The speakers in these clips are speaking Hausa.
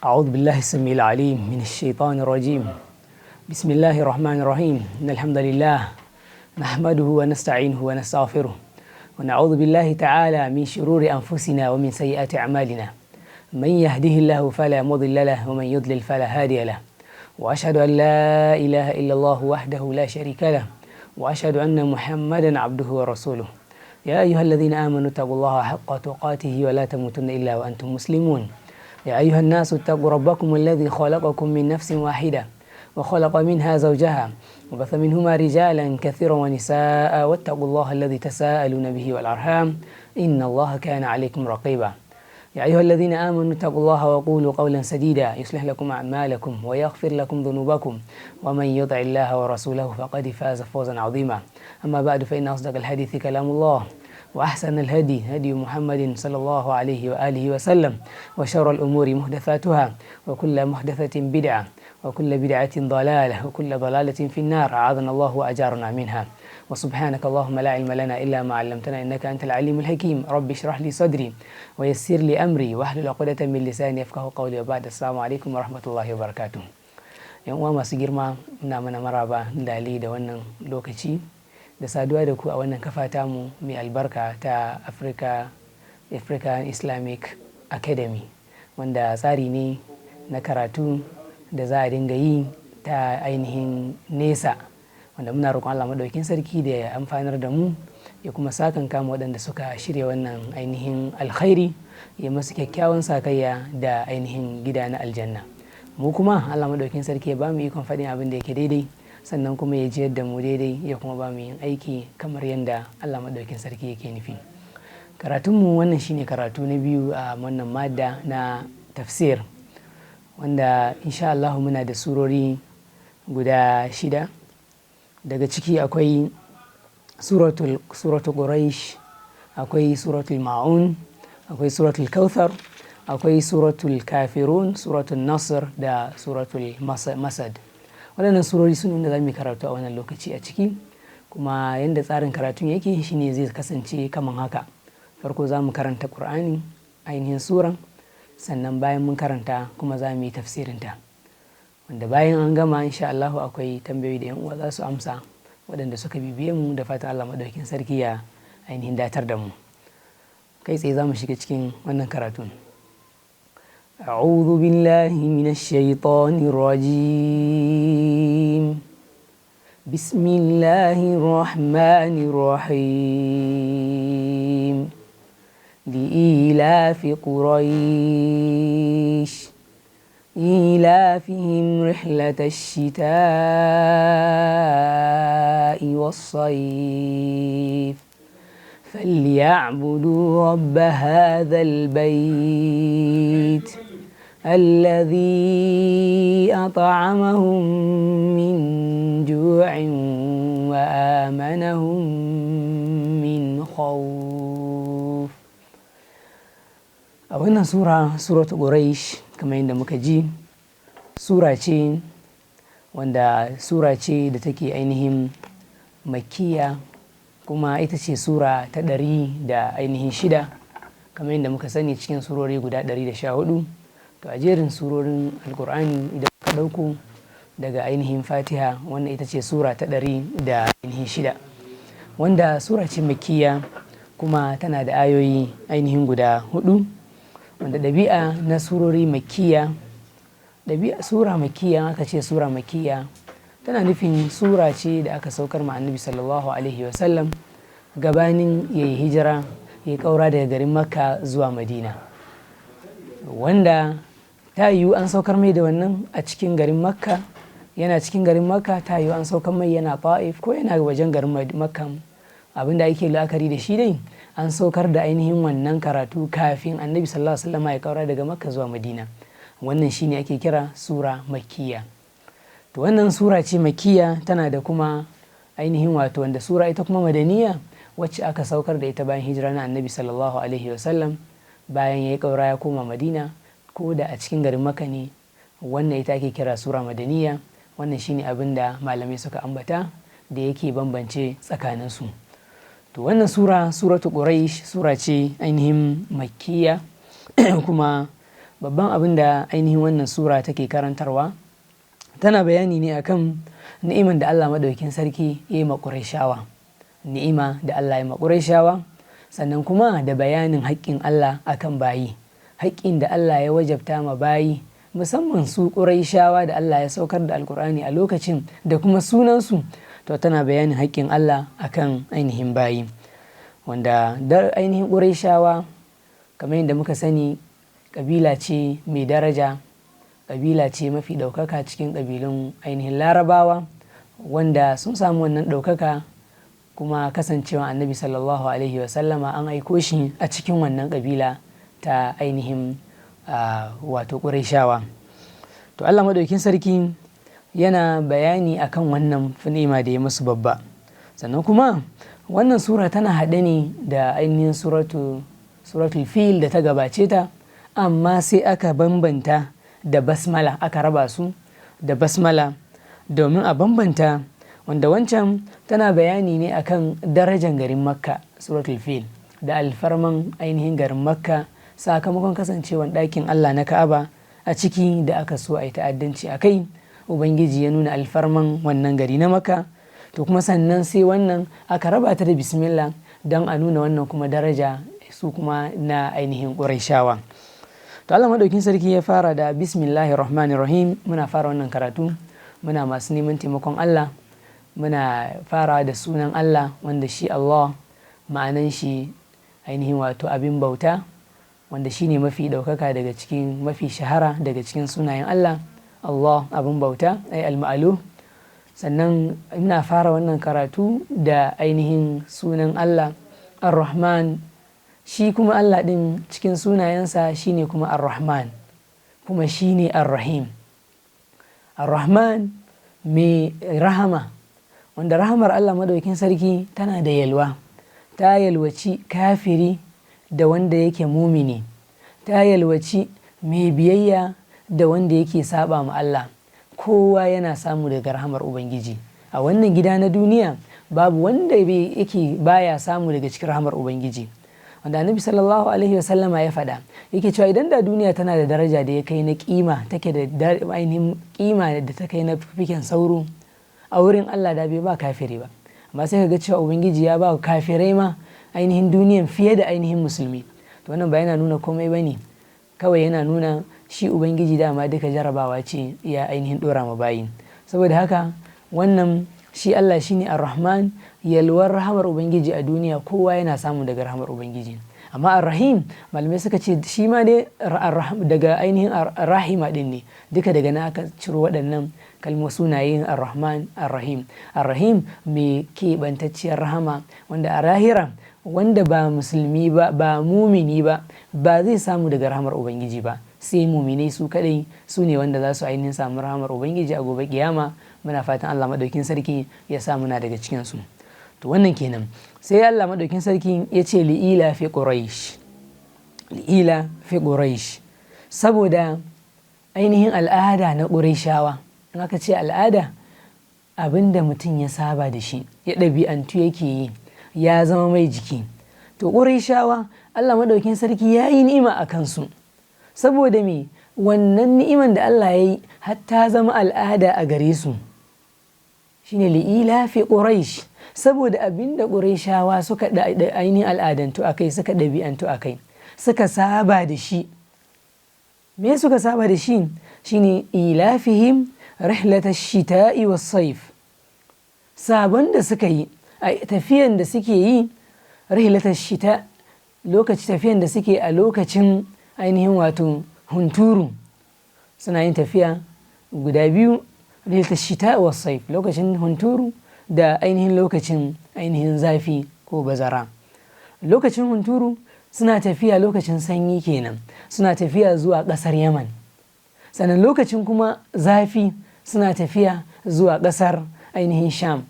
أعوذ بالله السميع العليم من الشيطان الرجيم. بسم الله الرحمن الرحيم. إن الحمد لله نحمده ونستعينه ونستغفره ونعوذ بالله تعالى من شرور أنفسنا ومن سيئات أعمالنا. من يهده الله فلا مضل له ومن يضلل فلا هادي له. وأشهد أن لا إله إلا الله وحده لا شريك له وأشهد أن محمدا عبده ورسوله. يا أيها الذين آمنوا اتقوا الله حق تقاته ولا تموتن إلا وأنتم مسلمون. يا أيها الناس اتقوا ربكم الذي خلقكم من نفس واحدة وخلق منها زوجها وبث منهما رجالا كثيرا ونساء واتقوا الله الذي تساءلون به والأرحام إن الله كان عليكم رقيبا. يا أيها الذين آمنوا اتقوا الله وقولوا قولا سديدا يصلح لكم أعمالكم ويغفر لكم ذنوبكم ومن يطع الله ورسوله فقد فاز فوزا عظيما. أما بعد فإن أصدق الحديث كلام الله وأحسن الهدي هدي محمد صلى الله عليه وآله وسلم وشر الأمور محدثاتها وكل محدثة بدعة وكل بدعة ضلالة وكل ضلالة في النار أعاذنا الله وأجارنا منها. وسبحانك اللهم لا علم لنا إلا ما علمتنا إنك أنت العليم الحكيم. رب اشرح لي صدري ويسر لي أمري واحلل عقدة من لساني يفقهوا قولي. وبعد السلام عليكم ورحمة الله وبركاته. yan uwa masu girma, ina mana maraba lale da wannan lokaci da saduwa da ku a wannan kafa tamu mai albarka ta African Islamic Academy, wanda tsari ne na karatu da za a dinga yi ta ainihin nesa, wanda muna roƙon Allah madaukakin sarki da ya amfanar da mu ya kuma sakan kama waɗanda suka shirya wannan ainihin alkhairi, ya masu kyakkyawan sakayya da ainihin gida na aljanna. Mu kuma Allah madaukakin sarki ya ba mu ikon faɗin abin da yake daidai, sannan kuma ya jiyar da mu daidai, ya kuma ba mu yin aiki kamar yadda Allah madaukakin sarki yake nufi. Karatunmu wannan shine karatu na biyu a wannan madda na tafsir, wanda insha Allah muna da surori guda 6. Daga ciki akwai suratul Quraish, akwai suratul Ma'un, akwai suratul Kauthar, akwai suratul Kafirun, suratul Nasr da suratul Masad. Waɗannan surori su ne da za mu karatu a wannan lokaci a ciki, kuma yadda tsarin karatun yake shine zai kasance kaman haka. Farko za mu karanta Qur'ani ainihin suran, sannan bayan mun karanta kuma za mu yi tafsirinta, wanda bayan an gama insha Allah akwai tambayoyi da yan uwa za su amsa waɗanda suka bibiye mu, da fatan Allah madaukakin sarki ya ainihin datar da mu. Kai tsaye za mu shiga cikin wannan karatun. أعوذ بالله من الشيطان الرجيم. بسم الله الرحمن الرحيم. لإيلاف قريش إيلافهم رحلة الشتاء والصيف فليعبدوا رب هذا البيت الذي أطعمهم من جوع وآمنهم من خوف. a wannan suratu Quraish, kamar yadda muka ji, sura ce da take ainihin makkiya, kuma ita ce sura ta 106, kamar yadda muka sani cikin surori guda 114. To a jerin surorin alkur'ani idan ka ɗauko daga ainihin fatiha, wannan ita ce sura ta 106, wanda sura ce makkiya kuma tana da ayoyi ainihin guda 4, wanda ɗabi'a na surori makkiya, sura makkiya aka ce sura makkiya tana nufin sura ce da aka saukar ma annabi sallallahu alaihi wasallam gabanin ya yi hijira, ya ƙaura daga garin makka zuwa madina, wanda ta yiwu an saukar mai da wannan a cikin garin makka, yana cikin garin makka, ta yiwu an saukar mai yana ta'if ko yana wajen garin makka. Abinda ake la'akari da shi dai, an saukar da ainihin wannan karatu kafin annabi sallallahu alaihi wasallam ya kaura daga makka zuwa madina. Wannan shine ake kira sura makkiya. To wannan sura ce makkiya, tana da kuma ainihin wato wanda sura ita kuma madaniya, wacce aka saukar da ita bayan hijira na annabi sallallahu alaihi wasallam, bayan ya kaura ya koma madina, ko da a cikin garin makka ne. Wannan ita ake kira sura madaniya. Wannan shine abinda malamai suka ambata da yake bambance tsakaninsu. To wannan suratu Quraish sura ce ainihin makkiya kuma babban abin da ainihin wannan sura take karantarwa tana bayani ne akan ni'iman da Allah madaukakin sarki ya yi ma Qurayshawa, ni'ima da Allah ya ma Qurayshawa, sannan kuma da bayanin haƙƙin Allah akan bayi, haƙƙin da Allah ya wajabta ma bayi musamman su Qurayshawa da Allah ya saukar da Alƙur'ani a lokacin da kuma sunansu, to tana bayanin haƙƙin Allah akan ainihin bayi, wanda da ainihin Qurayshawa kamar yadda muka sani ƙabila ce mai daraja, ƙabila ce mafi ɗaukaka cikin ƙabilun ainihin Larabawa, wanda sun samu wannan ɗaukaka kuma kasancewa annabi sallallahu alaihi wasallama an aiko shi a cikin wannan ƙabila ta ainihin wato Qurayshawa. To Allah madaukin sarki yana bayani akan wannan ni'ima da ya musu babba. Sannan kuma wannan sura tana haɗe ne da ainihin suratul fil da ta gabace ta, amma sai aka bambanta da basmala, aka raba su da basmala domin a bambanta, wanda wancan tana bayani ne akan darajar garin Makka, suratul fil, da alfarman ainihin garin Makka sakamakon kasancewan ɗakin Allah na Ka'aba a ciki da aka so a yi ta'addanci a kai. Ubangiji ya nuna alfarman wannan gari na Makka, to kuma sannan sai wannan aka raba ta da bismillah don a nuna wannan kuma daraja su kuma na ainihin Qurayshawa. To Allah madaukin sarki ya fara da bismillahir rahmanir rahim. Muna fara wannan karatu muna masu neman taimakon Allah, muna fara da sunan Allah wanda shi Allah ma'anan shi ainihin wato abin bauta, wanda shi ne mafi ɗaukaka daga cikin mafi shahara daga cikin sunayen Allah. Allah abin bauta ai al-ma'alu. Sannan ina fara wannan karatu da ainihin sunan Allah ar-Rahman, shi kuma Allah ɗin cikin sunayensa shine kuma ar-Rahman, kuma shine ar-Rahim. Ar-Rahman mai rahama, wanda rahamar Allah madaukin sarki tana da yalwa, ta yalwaci kafiri da wanda yake mumini, ta yalwaci mai biyayya da wanda yake saba ma Allah. Kowa yana samu daga rahamar Ubangiji a wannan gida na duniya, babu wanda yake baya samu daga cikin rahamar Ubangiji, wanda Annabi sallallahu alaihi wasallama ya faɗa yake cewa idan da duniya tana da daraja da ya kai na kima, take da ainihin kima da ta kai na fifiken sauro a wurin Allah, da bai ba kafiri ba. Amma sai ka ga cewa Ubangiji ya ba kafirai ma ainihin duniyan fiye da ainihin musulmi. To wannan ba yana nuna komai bane, kawai yana nuna shi Ubangiji dama duka jarabawa ce ya ainihin dora ma bayi. Saboda haka wannan shi Allah shine ar-Rahman, yalwar rahamar Ubangiji a duniya kowa yana samu daga rahamar Ubangiji. Amma ar-Rahim malamai suka ce shi ma dai daga ainihin rahima din ne, duka daga na aka ciro waɗannan kalmo sunayen ar-Rahman ar-Rahim. Ar-Rahim mai keɓantacciyar rahama, wanda a rahira wanda ba musulmi ba, ba mumini ba, ba zai samu daga rahamar Ubangiji ba, sai muminai su kadai su ne wanda za su ainihin samu rahamar Ubangiji a gobe kiyama. Muna fatan Allah madaukin sarki ya sa muna daga cikin su. To wannan kenan. Sai Allah madaukin sarki ya ce li'ila fi quraish, li'ila fi quraish, saboda ainihin al'ada na Qurayshawa. In aka ce al'ada, abinda mutum ya saba da shi, ya ɗabi'antu yake yi, ya zama mai jiki. To Qurayshawa Allah madaukin sarki ya yi ni'ima a kansu, saboda me wannan ni'iman da Allah ya yi hatta zama al'ada a gare su, shine li'ila fi quraish, saboda abinda Qurayshawa suka ainihin al'adantu akai, suka ɗabi'antu akai, suka saba da shi. Me suka saba da shi? Shine ilafihim rihlatash shita'i was-sayf, sabon da suka yi tafiyan da suke yi rihlatash shita, tafiyan da suke a lokacin ainihin wato hunturu, suna yin tafiya guda biyu, rihlatash shita was-sayf, lokacin hunturu da ainihin lokacin ainihin zafi ko bazara. Lokacin hunturu suna tafiya, lokacin sanyi kenan suna tafiya zuwa ƙasar Yaman, sannan lokacin kuma zafi suna tafiya zuwa ƙasar ainihin Sham.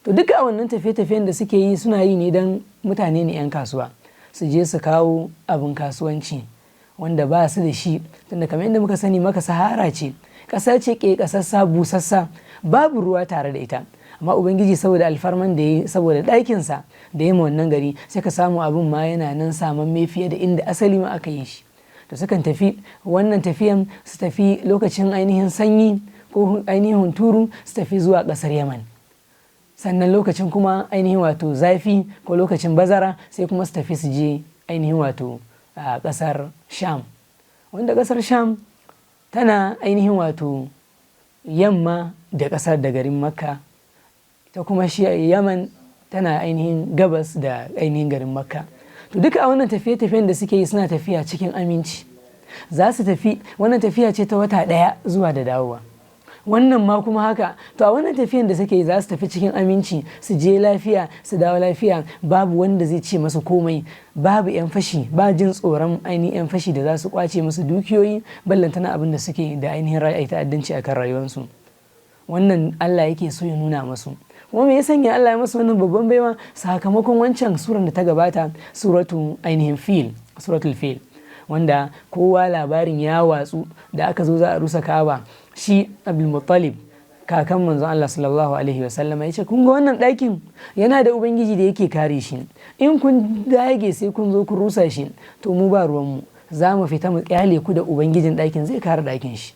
To duka a wannan tafiye-tafiyen da suke yi suna yi ne don mutane ne 'yan kasuwa, su je su kawo abin kasuwanci wanda ba su da shi, tunda kamar yadda muka sani Makka sahara ce, ƙasa ce ke ƙasassa busassa, babu ruwa tare da ita. Amma Ubangiji saboda alfarman da ya, saboda ɗakinsa da ya ma wannan gari, sai ka samu abin ma yana nan samamme fiye da inda asali ma aka yi shi. to sukan tafi wannan tafiyan su tafi lokacin ainihin sanyi ko ainihin hunturu su tafi zuwa ƙasar Yaman, sannan lokacin kuma ainihin wato zafi ko lokacin bazara sai kuma su tafi su je ainihin wato a ƙasar Sham, wanda ƙasar Sham tana ainihin wato yamma da ƙasar da garin Makka, ta kuma shi Yaman tana ainihin gabas da ainihin garin Makka. To duka a wannan tafiye-tafiyen da suke yi suna tafiya cikin aminci. Za su tafi, wannan tafiya ce ta wata ɗaya zuwa da dawowa, wannan ma kuma haka. To a wannan tafiyan da suke yi za su tafi cikin aminci, su je lafiya su dawo lafiya, babu wanda zai ce masu komai, babu 'yan fashi, ba jin tsoron ainihin 'yan fashi da za su kwace musu dukiyoyi, ballantana abin da suke da ainihin ra'ayi ta'addanci akan rayuwarsu. Wannan Allah yake so ya nuna masu. Kuma me ya sanya Allah ya masu wannan babban baiwa? Sakamakon wancan suran da ta gabata, suratul fil, wanda kowa labarin ya watsu da aka zo za a rusa Kaaba. Shi Abdul Muttalib, kakan manzon Allah sallallahu alaihi wasallama, ya ce kun ga wannan ɗakin yana da ubangiji da yake kare shi, in kun dage sai kun zo kun rusa shi, to mu ba ruwanmu, za mu fita mu kyale ku da ubangijin ɗakin zai kare ɗakin shi.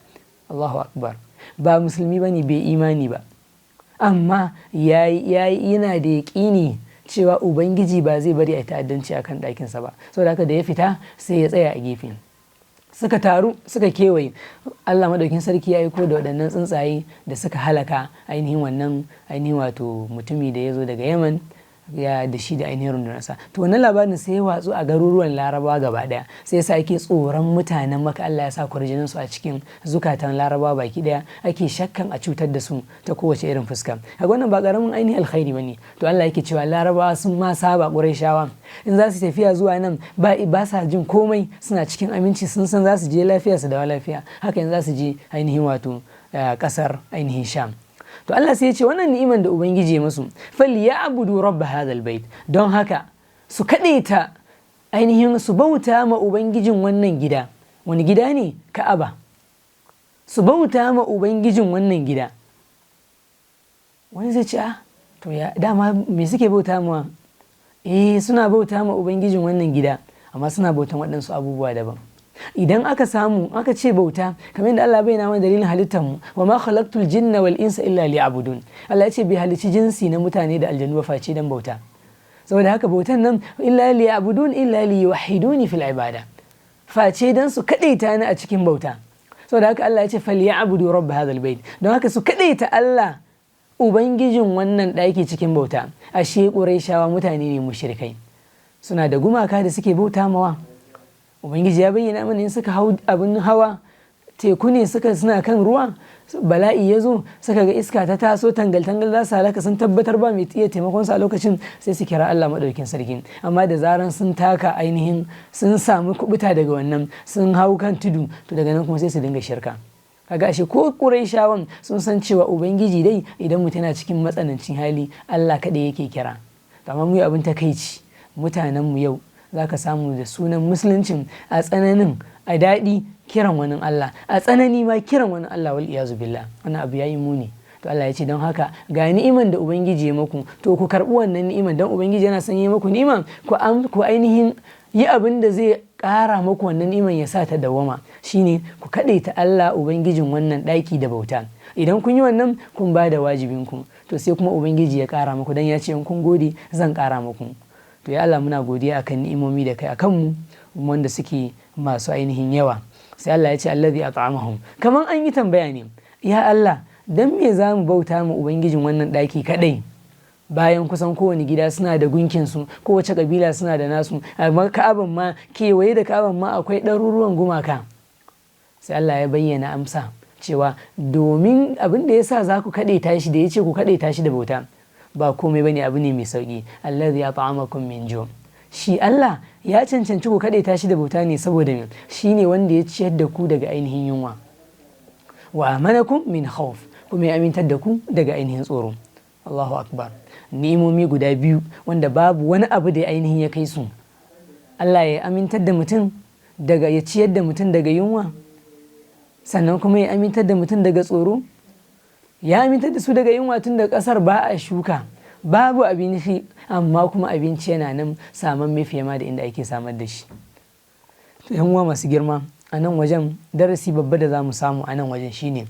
Allahu akbar. Ba musulmi bane, bai imani ba, amma yana da yaƙini cewa ubangiji ba zai bari a ta'addanci akan ɗakinsa ba, saboda haka da ya fita sai ya tsaya a gefe. Suka taru suka kewaye, Allah madaukin sarki ya aiko da waɗannan tsuntsaye da suka halaka ainihin wannan ainihin wato mutumi da ya zo daga Yaman ya da shi da ainihin rundunarsa. To wannan labarin sai ya watsu a garuruwan Larabawa gaba daya, sai yasa ake tsoron mutanen Makka. Allah ya sa kwarjinin su a cikin zukatan Larabawa baki daya, ake shakkan a cutar da su ta kowace irin fuska. Kaga wannan ba karamin ainihin alkhairi bane. To Allah yake cewa Larabawa sun ma saba Qurayshawa, in za su tafiya zuwa nan ba sa jin komai, suna cikin aminci, sun san za su je lafiya su dawo lafiya. Haka in za su je ainihin wato kasar ainihin Sham. To Allah sai ya ce wannan ni'iman da ubangiji ya musu, falyabudu rabb hadal bait, don haka su kadaita ainihin su bauta ma ubangijin wannan gida. Wani gida ne? Ka'aba. Su bauta ma ubangijin wannan gida. Wani zai ce to ya dama me suke bauta ma? Suna bauta ma ubangijin wannan gida, amma suna bautan waɗansu abubuwa daban. Idan aka samu aka ce bauta, kamar yadda Allah bai nama dalilin halittar mu, wa ma khalaqtul jinna wal insa illa liya'budun. Allah ya ce bai halicci jinsi na mutane da aljannu ba face dan bauta. Saboda haka bautan nan illa liya'budun illa liyuwahhiduni fil ibada, face dan su kadaita ni a cikin bauta. Saboda haka Allah ya ce falyabudu rabb hadal bait, don haka su kadaita Allah ubangijin wannan ɗaki cikin bauta. Ashe Qurayshawa mutane ne mushrikai, suna da gumaka da suke bauta mawa. Ubangiji ya bayyana mana in suka hau abin hawa teku ne, suna kan ruwa, bala'i ya zo, suka ga iska ta taso tangal-tangal za su halaka, sun tabbatar ba mai iya taimakon su a lokacin, sai su kira Allah madaukakin sarki. Amma da zaran sun taka ainihin sun samu kubuta daga wannan, sun hau kan tudu, to daga nan kuma sai su dinga shirka. Kaga ashe ko Qurayshawan sun san cewa ubangiji dai idan mutum yana cikin matsanancin hali, Allah kaɗai yake kira. Amma mu abin takeici, mutanen mu yau zaka samu da sunan musuluncin a tsananin a daɗi kiran wani Allah, a tsanani ma kiran wani Allah, wal iyazu billah. Wannan abu yayi muni. To Allah ya ce don haka ga ni'iman da ubangiji ya maku, to ku karɓi wannan ni'iman, don ubangiji yana son yi maku ni'iman, ku ainihin yi abin da zai ƙara maku wannan ni'iman ya sa ta dawama, shine ku kaɗaita Allah ubangijin wannan ɗaki da bauta. Idan kun yi wannan kun ba da wajibinku, to sai kuma ubangiji ya ƙara maku, don ya ce in kun gode zan ƙara maku. To ya Allah muna godiya akan ni'imomi da kai akan mu wanda suke masu ainihin yawa. Sai Allah ya ce allazi at'amahum, kaman an yi tambaya ne, ya Allah dan me za mu bauta mu ubangijin wannan ɗaki kadai, bayan kusan kowane gida suna da gunkin su, kowace kabila suna da nasu, amma Ka'aban ma, kewaye da Ka'aban ma akwai ɗaruruwan gumaka. Sai Allah ya bayyana amsa cewa domin abin da yasa za ku kaɗaita shi, da ya ce ku kaɗaita shi da bauta, ba komai bane, abu ne mai sauki. Allazi at'amakum min ju', shi Allah ya cancanci ku kadaita shi da bauta ne saboda me, shine wanda ya ciyar da ku daga ainihin yunwa, wa amanakum min khawf, kuma ya amintar da ku daga ainihin tsoro. Allahu akbar. Ni'imomi guda biyu wanda babu wani abu da ainihin ya kai su. Allah ya amintar da mutum daga, ya ciyar da mutum daga yunwa, sannan kuma ya amintar da mutum daga tsoro. Ya amintar da su daga yunwa tun da ƙasar ba a shuka, babu abinci, amma kuma abinci yana nan saman mafiya ma da inda ake samar da shi. yan uwa masu girma, a nan wajen darasi babba da za mu samu a nan wajen shine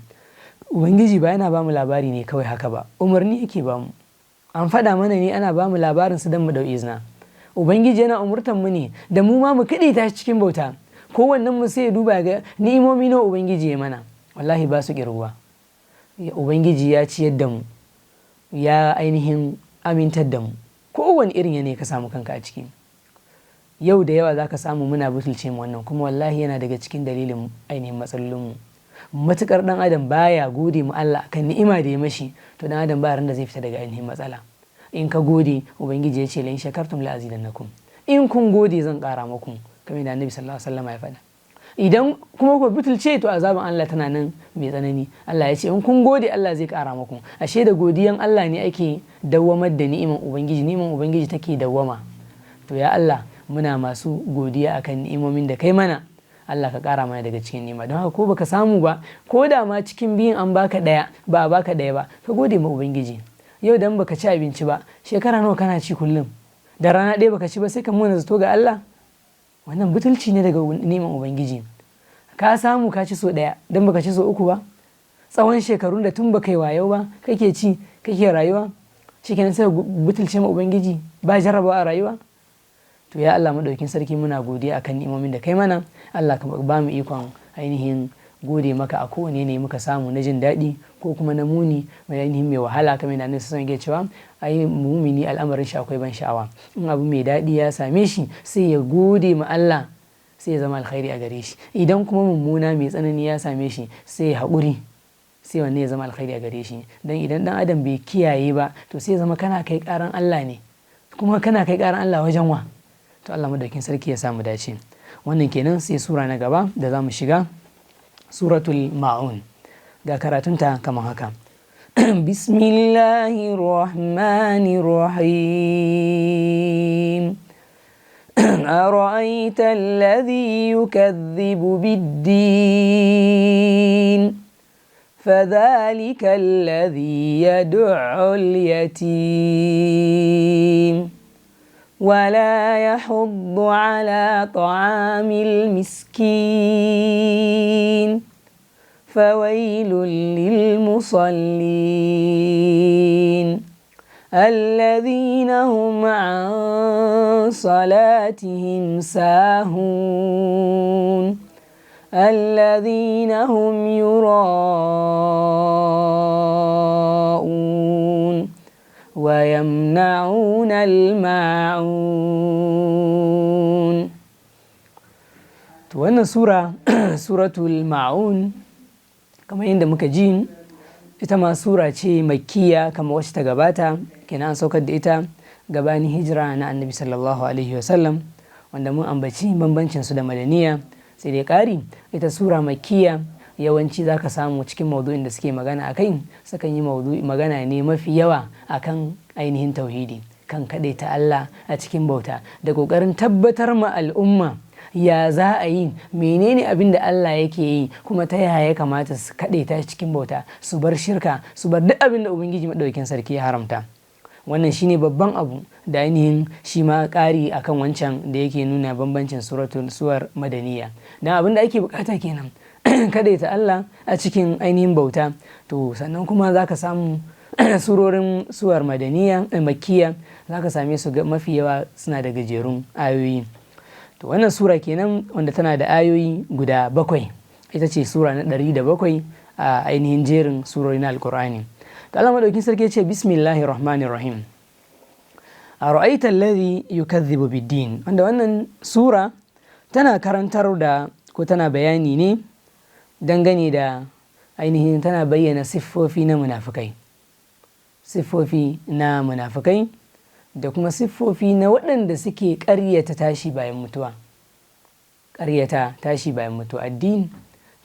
ubangiji ba yana ba mu labari ne kawai haka ba, umarni yake ba mu. An faɗa mana ne, ana ba mu labarin su don mu dau izina. Ubangiji yana umurtan mu ne da mu ma mu kaɗe ta cikin bauta. Kowannen mu sai ya duba ga ni'imomi na ubangiji ya mana, wallahi ba su ƙirguwa. Ubangiji ya ciyar da mu, ya ainihin amintar da mu, kowane irin yanayi ka samu kanka a ciki. Yau da yawa za ka samu muna butulce mu wannan, kuma wallahi yana daga cikin dalilin ainihin matsalolinmu. Matukar dan adam baya gode mu Allah kan ni'ima da ya mashi, to dan adam ba ran da zai fita daga ainihin matsala. In ka gode, ubangiji ya ce la in shakartum la azidannakum, in kun gode zan kara muku, kamar da annabi sallallahu alaihi wasallam ya faɗa. Idan kuma ku butulce, to azaban Allah tana nan mai tsanani. Allah ya ce in kun gode Allah zai kara muku. Ashe da godiyan Allah ne ake dawwamar da ni'iman ubangiji, ni'iman ubangiji take dawwama. To ya Allah, muna masu godiya akan ni'imomin da kai mana. Allah ka kara mana daga cikin ni'ima. Don haka ko baka samu ba, ko da ma cikin biyun an baka daya, ba a baka daya ba, ka gode ma ubangiji. Yau dan baka ci abinci ba, shekara nawa kana ci kullum? Da rana ɗaya baka ci ba sai ka muna zato ga Allah? Wannan butulci ne daga neman ubangiji. Ka samu ka ci so ɗaya, dan baka ci so uku ba? Tsawon shekarun da tun baka yi wayo ba kake ci kake rayuwa, shikenan sai butulce ma ubangiji, ba jarrabawa a rayuwa? To ya Allah madaukin sarki, muna godiya akan ni'imomin da kai mana. Allah ka ba mu ikon ainihin gode maka a kowane ne muka samu, na jin daɗi ko kuma na muni mai ainihin mai wahala, kamar da annabi sallallahu alaihi wasallam cewa ai mumini al'amarin shi akwai ban sha'awa. In abu mai daɗi ya same shi sai ya gode ma Allah, sai ya zama alkhairi a gare shi. Idan kuma mummuna mai tsanani ya same shi sai ya haƙuri, sai wanne ya zama alkhairi a gare shi. Dan idan dan adam bai kiyaye ba, to sai ya zama kana kai ƙaran Allah ne, kuma kana kai ƙaran Allah wajen wa? To Allah madaukin sarki ya samu dace. Wannan kenan. Sai sura na gaba da za mu shiga, suratul ma'un. Ga karatunta kamar haka. Bismillahir rahmanir rahim. Ara'aita alladhi yukadhibu bid-din, fadhalika alladhi yad'u al-yatim ولا يحض على طعام المسكين فويل للمصلين الذين هم عن صلاتهم ساهون الذين هم يراءون ويمنعون الماعون. wannan sura suratul ma'un, kamar yadda muka ji, ita ma sura ce makkiya kamar wacce ta gabata, kenan an saukar da ita gabanin hijira na annabi sallallahu alaihi wasallam, wanda mun ambaci bambancin su da madaniya. Sai dai ƙari, ita sura makkiya yawanci za ka samu cikin maudu'in da suke magana a kai, sukan yi magana ne mafi yawa akan ainihin tauhidi, kan ta Allah a cikin bauta, da ƙoƙarin tabbatar ma al'umma ya za a yi, menene abin da Allah yake yi, kuma ta yaya ya kamata su ta cikin bauta, su bar shirka, su bar duk abin da Ubangiji Maɗaukin Sarki ya haramta. Wannan shine babban abu da ainihin shi ma ƙari akan wancan da yake nuna bambancin suwar madaniya. Dan abin da ake bukata kenan, ta Allah a cikin ainihin bauta. To sannan kuma za ka samu surorin suwar madaniya makkiya, za ka same su mafi yawa suna da gajerun ayoyi. To wannan sura kenan wanda tana da ayoyi guda 7, ita ce sura na 107 a ainihin jerin surori na alkur'ani. To Allah madaukin sarki ya ce bismillahir rahmanir rahim. Ara'aita alladhi yukadhibu bid-din, wanda wannan sura tana karantar da ko tana bayani ne dangane da ainihin, tana bayyana siffofi na munafikai, da kuma siffofi na waɗanda suke ƙaryata tashi bayan mutuwa. Ƙaryata tashi bayan mutuwa, addini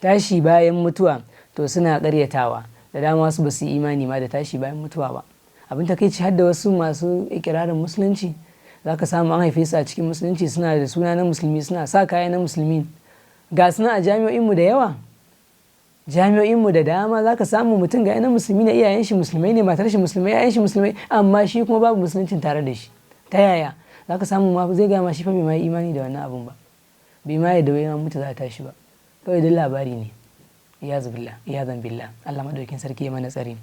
tashi bayan mutuwa, to suna ƙaryatawa da dama. Wasu ba su imani ma da tashi bayan mutuwa ba. Abin takeici har da wasu masu ikirarin musulunci, za ka samu an haife su a cikin musulunci, suna da suna na musulmi, suna sa kaya na musulmi. Ga suna a jami'o'inmu da yawa, jami'o'inmu da dama za ka samu mutum ga yanan musulmi na, iyayen shi musulmai ne, matar shi musulmai, iyayen shi musulmai, amma shi kuma babu musuluncin tare da shi. Ta yaya? Za ka samu ma zai gama shi fa bai ma imani da wannan abun ba. bai ma yadda wai mutu za a tashi ba, kawai duk labari ne. Iyazan billah, Allah madaukin sarki ya mana tsari.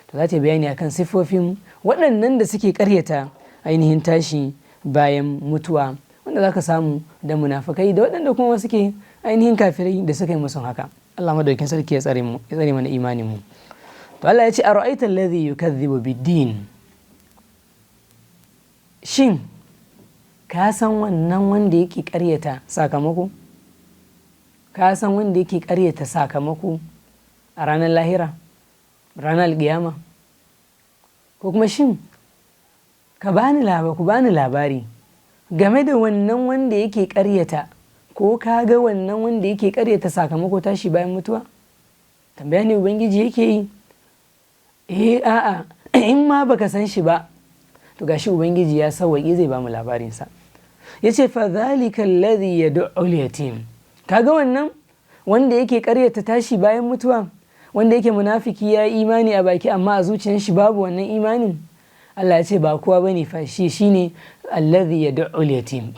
To za ta bayani akan siffofin waɗannan da suke ƙaryata ainihin tashi bayan mutuwa, wanda za ka samu da munafukai da waɗanda kuma suke ainihin kafirai da suka yi musu haka. Allah madaukin sarki ya tsare mana imanin mu. To Allah ya ce ara'aita alladhi yukadhibu bid-din, shin ka san wannan wanda yake ƙaryata sakamako? Ka san wanda yake ƙaryata sakamako a ranar lahira, ranar alƙiyama? Ko kuma shin ku bani labari game da wannan wanda yake ƙaryata, ko ka ga wannan wanda yake ƙaryata sakamako tashi bayan mutuwa? Tambaya ne Ubangiji yake yi. A'a, in ma baka san shi ba, to gashi Ubangiji ya sauwaƙe zai bamu labarinsa. Yace fa zalika alladhi yad'u al-yatim, kaga wannan wanda yake ƙaryata tashi bayan mutuwa, wanda yake munafiki ya imani a baki amma a zuciyar shi babu wannan imanin, Allah ya ce ba kowa bane fa shi shine alladhi yad'u al-yatim.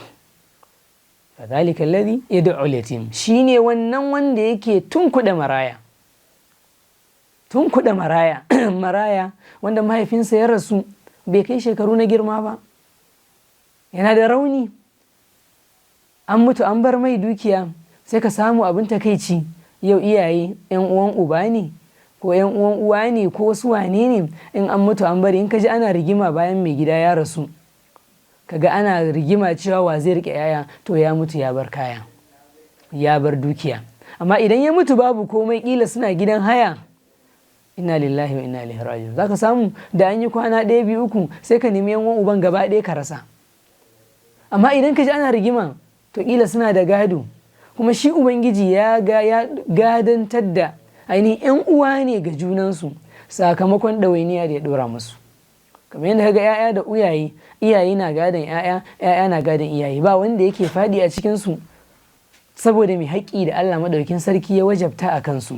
Fa zalika alladhi yad'u al-yatim, shine wannan wanda yake tunkuɗa maraya maraya wanda mahaifinsa ya rasu bai kai shekaru na girma ba, yana da rauni, an mutu an bar mai dukiya, sai ka samu abin takaici yau iyaye yan uwan uba ne ko yan uwan uwa ne ko wasu wane ne, in an mutu an bari, in ka ji ana rigima bayan mai gida ya rasu, kaga ana rigima cewa wa zai rike yaya, to ya mutu ya bar kaya, ya bar dukiya. Amma idan ya mutu babu komai, kila suna gidan haya, inna lillahi wa inna ilaihi raji'un, zaka samu da an yi kwana 1 2 3 sai ka nemi yan uwan uban gaba ɗaya ka rasa. Amma idan ka ji ana rigima, to kila suna da gado, kuma shi Ubangiji ya gadantar da ainihin 'yan uwa ne ga junansu sakamakon ɗawainiya da ya ɗora musu. Kamar yadda kaga 'ya'ya da iyaye na gadon 'ya'ya na gadon iyaye, ba wanda yake faɗi a cikinsu, saboda mai haƙƙi da Allah maɗaukin sarki ya wajabta a kansu.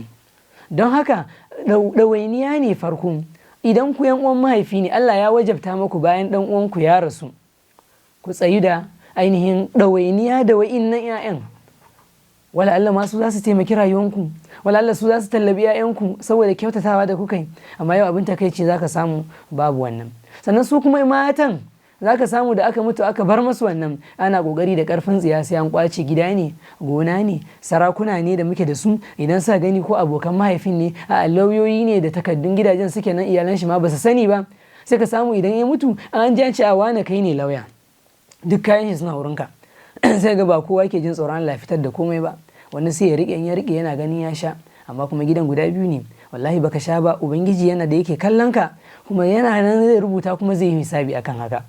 Don haka ɗawainiya ne farko. Idan ku 'yan uwan mahaifi ne, Allah ya wajabta muku bayan ɗan uwanku ya rasu, ku tsayu da ainihin ɗawainiya da wa'innan 'ya'yan. Wala Allah ma su za su taimaki rayuwanku, wala Allah su za su tallabi 'ya'yanku saboda kyautatawa da kuka yi. Amma yau abin takaici za ka samu babu wannan. Sannan su kuma matan za ka samu da aka mutu aka bar masu wannan, ana ƙoƙari da ƙarfin tsiya sai an ƙwace gida ne, gona ne, sarakuna ne da muke da su, idan sa gani ko abokan mahaifin ne, a lauyoyi ne da takaddun gidajen suke nan, iyalan shi ma ba su sani ba, sai ka samu idan ya mutu an ji an ce a wane kai ne lauya, duk kayan shi suna wurinka. Sai ga ba kowa ke jin tsoron Allah fitar da komai ba, wani sai ya rike yana ganin ya sha, amma kuma gidan guda biyu ne, wallahi baka sha ba. Ubangiji yana da yake kallon ka, kuma yana nan zai rubuta kuma zai yi hisabi akan haka.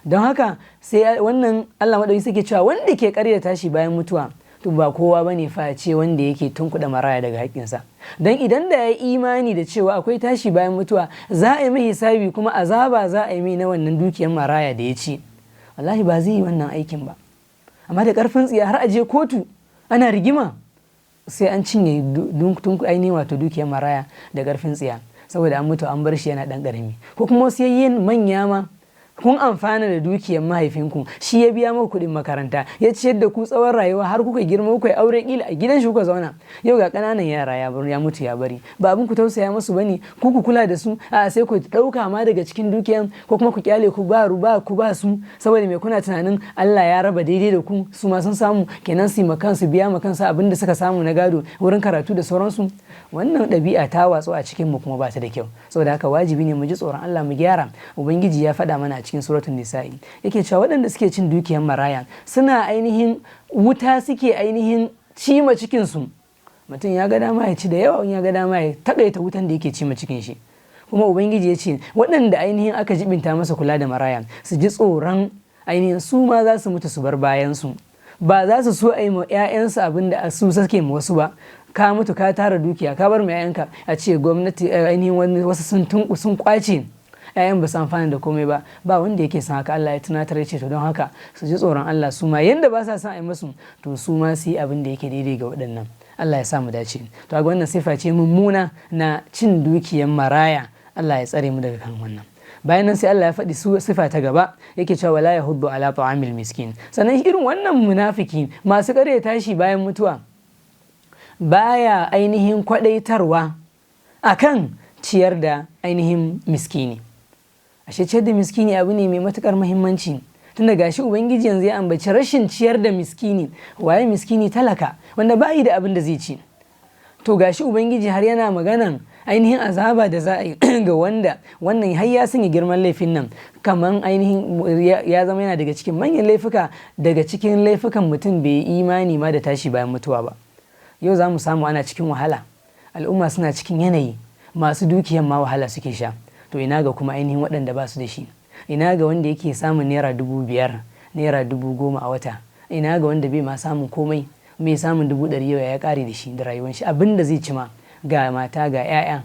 Don haka sai wannan Allah madauki suke cewa wanda ke ƙaryata shi bayan mutuwa, to ba kowa bane face wanda yake tunkuɗa maraya daga haƙƙinsa. Don idan da ya yi imani da cewa akwai tashi bayan mutuwa, za a yi mai hisabi kuma azaba za a yi mai na wannan dukiyar maraya da ya ci, wallahi ba zai yi wannan aikin ba. Amma da ƙarfin tsiya har aje kotu ana rigima, sai an cinye ainihin wato dukiyar maraya da ƙarfin tsiya, saboda an mutu an bar shi yana ɗan ƙarami. Ko kuma wasu yayyen manya ma, kun amfana da dukiyar mahaifinku, shi ya biya muku kuɗin makaranta, ya ciyar da ku tsawon rayuwa har kuka girma, kuka yi aure, kila a gidan shi kuka zauna. Yau ga ƙananan yara ya mutu ya bari, ba abin ku tausaya musu bane, ku kula da su, a sai ku ɗauka ma daga cikin dukiyan, ko kuma ku kyale ku ba su, saboda me kuna tunanin Allah ya raba daidai da ku, su ma sun samu, kenan su su biya ma kansu abin da suka samu na gado wurin karatu da sauransu. Wannan ɗabi'a ta watsu a cikin mu kuma ba ta da kyau. Saboda haka wajibi ne mu ji tsoron Allah mu gyara. Ubangiji ya faɗa mana a cikin suratul nisa'i, yake cewa waɗanda suke cin dukiyar maraya suna ainihin wuta suke ainihin cima cikin su. Mutum ya ga dama ya ci da yawa, ya ga dama ya taƙaita wutan da yake cima cikin shi. Kuma Ubangiji ya ce waɗanda ainihin aka jibinta masa kula da maraya su ji tsoron ainihin su ma za su mutu su bar bayan su, ba za su so a yi ma 'ya'yansu abin da su suke ma wasu ba. Ka mutu ka tara dukiya ka bar ma 'ya'yanka, a ce gwamnati ainihin wasu sun kwace 'ya'yan ba su amfani da komai ba, ba wanda yake son haka. Allah ya tunatar ya ce to don haka su ji tsoron Allah, su ma yanda ba sa son a yi musu, to su ma su yi abin da yake daidai ga waɗannan. Allah ya sa mu dace. To ga wannan sifa ce mummuna na cin dukiyar maraya, Allah ya tsare mu daga kan wannan. bayan nan sai Allah ya faɗi sifa ta gaba yake cewa wala yahuddu ala ta'amil miskin. Sannan irin wannan munafiki masu ƙarya tashi bayan mutuwa baya ainihin kwadaitarwa akan ciyar da ainihin miskini. Ashe ciyar da miskini abu ne mai matukar muhimmanci, tunda gashi ubangiji yanzu ya ambaci rashin ciyar da miskini. Waye miskini? Talaka, wanda bayi da abin da zai ci. To gashi ubangiji har yana maganan ainihin azaba da za a yi ga wanda wannan har ya sanya girman laifin nan, kaman ainihin ya zama yana daga cikin manyan laifuka, daga cikin laifukan mutum bai yi imani ma da tashi bayan mutuwa ba. Yau za mu samu ana cikin wahala, al'umma suna cikin yanayi, masu dukiyan ma wahala suke sha. To ina ga kuma ainihin waɗanda ba su da shi? Ina ga wanda yake samun naira 5,000, naira 10,000 a wata? Ina ga wanda bai ma samun komai, mai samun 100,000 yau ya ƙare da shi da rayuwar shi, abin da zai ci ma, ga mata ga 'ya'ya.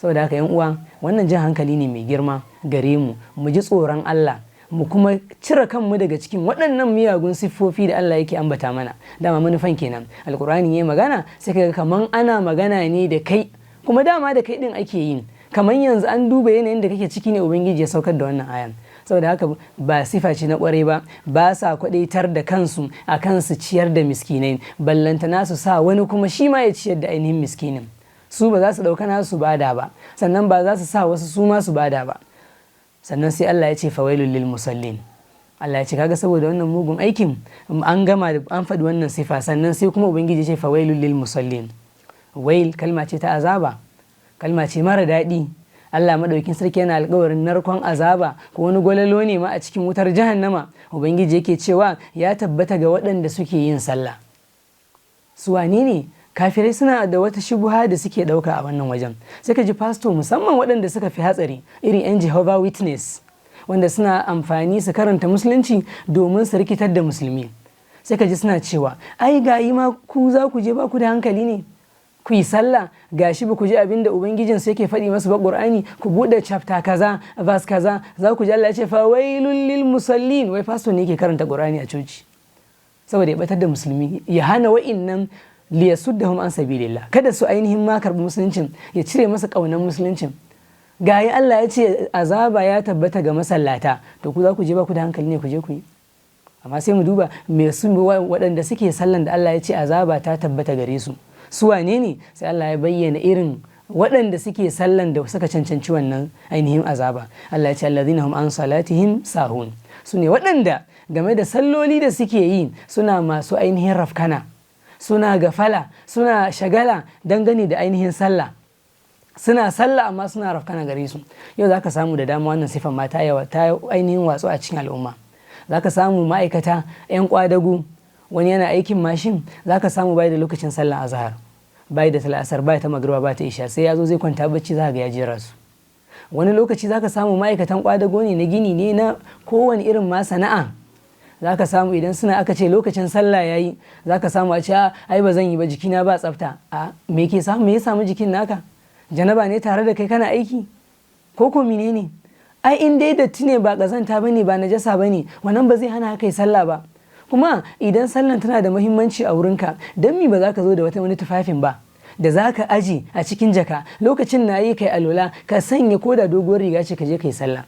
Saboda haka yan uwa, wannan jan hankali ne mai girma gare mu, mu ji tsoron Allah, mu kuma cire kanmu daga cikin waɗannan miyagun siffofi da Allah yake ambata mana. Dama manufan kenan alkur'ani yayi magana, sai kaga kaman ana magana ne da kai, kuma dama da kai din ake yin, kaman yanzu an duba yanayin da kake ciki ne ubangiji ya saukar da wannan ayan. Saboda haka ba sifa ce na kwarai ba sa kwadaitar da kansu a kansu ciyar da miskinai, ballantana su sa wani kuma shi ma ya ciyar da ainihin miskinin. Su ba za su ɗauka nasu bada ba, sannan ba za su sa wasu su ma su bada ba. Sannan sai Allah ya ce fawailul lil musallin. Allah ya ce kaga saboda wannan mugun aikin an gama da an faɗi wannan sifa, sannan sai kuma ubangiji ya ce fawailul lil musallin. Wail kalma ce ta azaba, kalma ce mara daɗi. Allah madaukin sarki yana alƙawarin narkon azaba ko wani gwalalo ne ma a cikin wutar jahannama. Ubangiji yake cewa ya tabbata ga waɗanda suke yin sallah. Su wane ne? Kafirai suna da wata shubuha da suke ɗauka a wannan wajen. Sai ka ji pastor, musamman waɗanda suka fi hatsari, irin 'yan Jehovah Witness, wanda suna amfani su karanta musulunci domin su rikitar da musulmi. Sai ka ji suna cewa ai ga yi ma ku za ku je ba ku da hankali ne, ku yi sallah gashi ba ku ji abin da ubangijin su yake faɗi masu ba Qur'ani, ku buɗe chapter kaza verse kaza za ku ji Allah ya ce fa wailul lil musallin. Wai pastor ne yake karanta Qur'ani a coci saboda ya batar da musulmi, ya hana wa'innan liyasuddahum an sabilillah, kada su ainihin ma karɓi musuluncin, ya cire masa ƙaunar musuluncin. Gayi Allah ya ce azaba ya tabbata ga masallata, to ku za ku je ba ku da hankali ne ku je ku yi? Amma sai mu duba me su waɗanda suke sallan da Allah ya ce azaba ta tabbata gare su, su wane ne? Sai Allah ya bayyana irin waɗanda suke sallan da suka cancanci wannan ainihin azaba. Allah ya ce alladhina hum an salatihim sahun, su ne waɗanda game da salloli da suke yi suna masu ainihin rafkana, suna gafala, suna shagala dangane da ainihin sallah. Suna sallah amma suna rafkana gare su. Yau za ka samu da dama wannan sifan ma ta ainihin watsu a cikin al'umma. Za ka samu ma'aikata 'yan kwadagu, wani yana aikin mashin, za ka samu bai da lokacin sallah azhar, bai da talasar, bai ta magriba, bai ta isha, sai ya zo zai kwanta bacci za ga ya jera su. Wani lokaci za ka samu ma'aikatan kwadago ne, na gini ne, na kowane irin ma sana'a. Za ka samu idan suna aka ce lokacin sallah ya yi, za ka samu a ce ai ba zan yi ba, jikina ba tsafta. Me ya samu jikin naka? Janaba ne tare da kai kana aiki? Ko mine ne? Ai in dai datti ne, ba ƙazanta ba ne, ba najasa ba ne, wannan ba zai hana kai sallah ba. Kuma idan sallan tana da muhimmanci a wurinka, don mi ba za ka zo da wani tufafin ba da za ka aji a cikin jaka, lokacin na yi kai alola ka sanya ko da doguwar riga ce ka je kai sallah.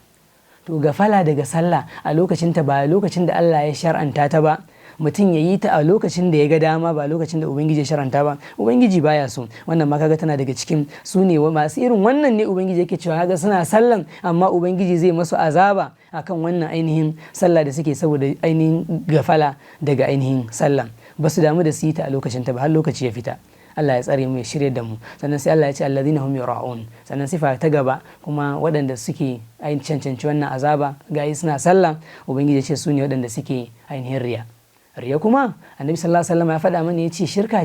To gafala daga sallah a lokacin ta ba lokacin da Allah ya shar'anta ta ba, mutum ya yi ta a lokacin da ya ga dama, ba lokacin da ubangiji ya shar'anta ba, ubangiji baya so. Wannan ma kaga tana daga cikin su ne masu irin wannan ne ubangiji yake cewa kaga suna sallan amma ubangiji zai masu azaba akan wannan ainihin sallah da suke, saboda ainihin gafala daga ainihin sallan, ba su damu da su yi ta a lokacin ta ba har lokaci ya fita. Allah ya tsare mu, ya shirye da mu. Sannan sai Allah ya ce alladhina hum yura'un. Sannan sifa ta gaba kuma waɗanda suke ainihin cancanci wannan azaba gayi suna sallah, ubangiji ya ce su ne waɗanda suke ainihin riya. Riya kuma annabi sallallahu alaihi wasallam ya faɗa mana, ya ce shirka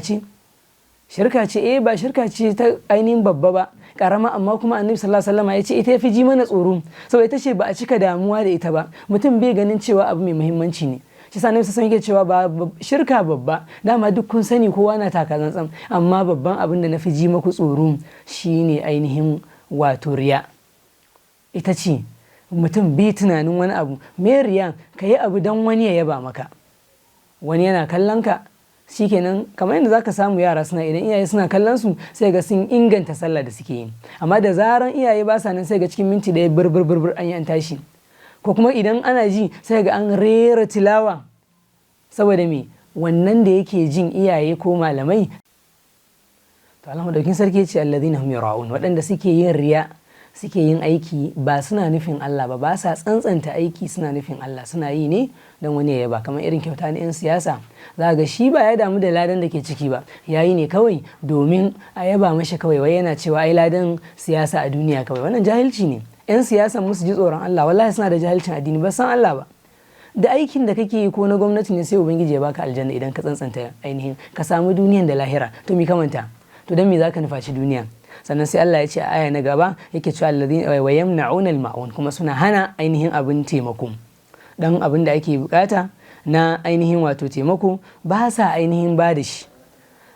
ce ba shirka ce ta ainihin babba ba, karama, amma kuma annabi sallallahu alaihi wasallam ya ce ita yafi ji mana tsoro, saboda ita ce ba a cika damuwa da ita ba, mutum bai ganin cewa abu mai muhimmanci ne. Shi sa annabi sallallahu alaihi wasallam yake cewa ba shirka babba, dama duk kun sani kowa na taka tsantsan, amma babban abin da nafi ji maku tsoro shine ainihin wato riya. Ita ce mutum bai tunanin wani abu, me riya? Ka yi abu don wani ya yaba maka, wani yana kallon ka shikenan kamar yadda zaka samu yara suna idan iyaye suna kallon su sai ga sun inganta sallah da suke yi, amma da zaran iyaye ba sa nan sai ga cikin minti ɗaya burbur an yi an tashi. Ko kuma idan ana ji sai ga an rera tilawa, saboda me wannan da yake jin iyaye ko malamai. To Allah madaukin sarki ce alladhina hum yara'un, waɗanda suke yin riya, suke yin aiki ba suna nufin Allah ba sa tsantsanta aiki suna nufin Allah, suna yi ne don wani ya yaba. Kamar irin kyauta na 'yan siyasa, za ga shi ba ya damu da ladan da ke ciki ba, ya yi ne kawai domin a yaba mashi kawai, wai yana cewa ai ladan siyasa a duniya kawai. Wannan jahilci ne. 'Yan siyasa musu ji tsoron Allah, wallahi suna da jahilcin addini, ba san Allah ba. Da aikin da kake yi ko na gwamnati ne sai ubangiji ya baka aljanna idan ka tsantsanta ainihin ka samu duniyan da lahira. To mi kamanta, to dan me zaka nufaci duniya? Sannan sai Allah ya ce a aya na gaba yake cewa alladhina wa yamna'una al-ma'un, kuma suna hana ainihin abin taimako. Dan abin da ake bukata na ainihin wato taimako ba sa ainihin ba da shi.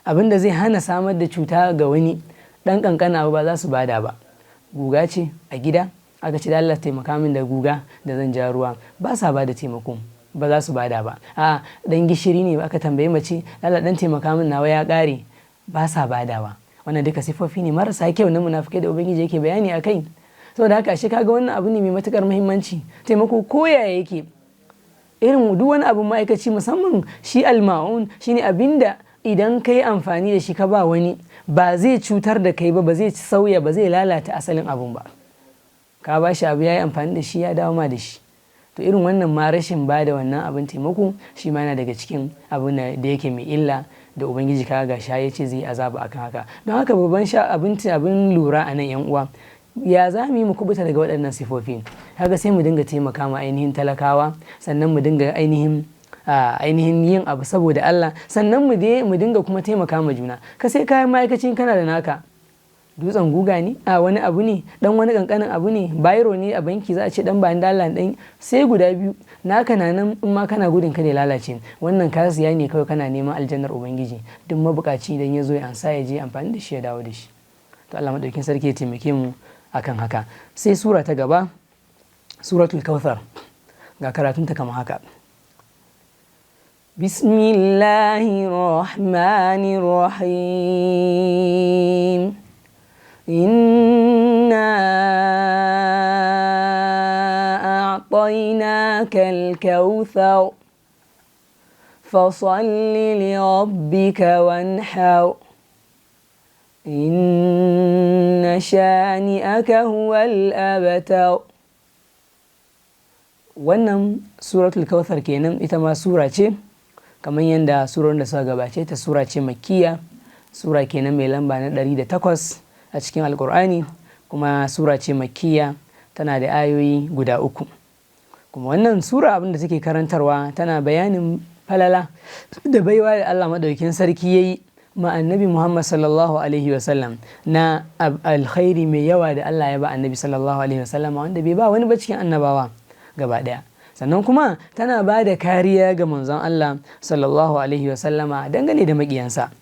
Abin da zai hana samar da cuta ga wani dan kankana ba za su bada ba. Guga ce a gida aka ce da Allah taimaka min da guga da zan ja ruwa, ba sa bada taimako, ba za su bada ba. A dan gishiri ne aka tambaye mace Allah dan taimaka min nawa ya kare, ba sa badawa. Wannan duka sifofi ne marasa kyau na munafikai da ubangiji yake bayani akai. Saboda haka shi kaga wannan abu ne mai matukar muhimmanci. Taimako koya yake, irin duk wani abu ma'aikaci, musamman shi alma'un shine abinda idan kai amfani da shi ka ba wani ba zai cutar da kai ba zai sauya, ba zai lalata asalin abun ba. Ka ba shi abu ya yi amfani da shi ya dawo ma da shi. To irin wannan ma rashin ba da wannan abin taimako shi ma yana daga cikin abin da yake mai illa da ubangiji kaga sha ya ce zai azaba akan haka. Don haka babban abin lura a nan yan uwa, ya za mu yi mu kubuta daga waɗannan sifofi? Kaga sai mu dinga taimaka ma ainihin talakawa, sannan mu dinga ainihin yin abu saboda Allah, sannan mu dinga kuma taimaka ma juna. Ka sai kayan ma'aikacin kana da naka, dutsen guga ne a wani abu ne, dan wani kankanin abu ne, bayro ne a banki za a ce dan ba ni dala dan sai guda biyu naka na nan, in ma kana gudun ka ne lalace. Wannan ka siya ne kawai kana neman aljannar ubangiji. Duk mabukaci idan ya zo ya ansa ya je amfani da shi ya dawo da shi. To Allah madaukin sarki ya taimake mu akan haka. Sai sura ta gaba, suratul kautsar, ga karatunta kamar haka. Bismillahir rahmanir rahim. إنا أعطيناك الكوثر فصل لربك وانحر إن شانئك هو الأبتر. wannan suratul kautsar kenan, ita ma sura ce kamar yadda surorin da suka gabace ta, sura ce makkiya, sura kenan mai lamba na 108 a cikin alkur'ani, kuma sura ce makkiya, tana da ayoyi guda 3. Kuma wannan sura abin da take karantarwa tana bayanin falala da baiwa da Allah madaukakin sarki yayi ma annabi Muhammad sallallahu alaihi wasallam na alkhairi mai yawa da Allah ya ba annabi sallallahu alaihi wasallam, wanda bai ba wani ba cikin annabawa gaba daya. Sannan kuma tana ba da kariya ga manzon Allah sallallahu alaihi wasallama dangane da makiyansa.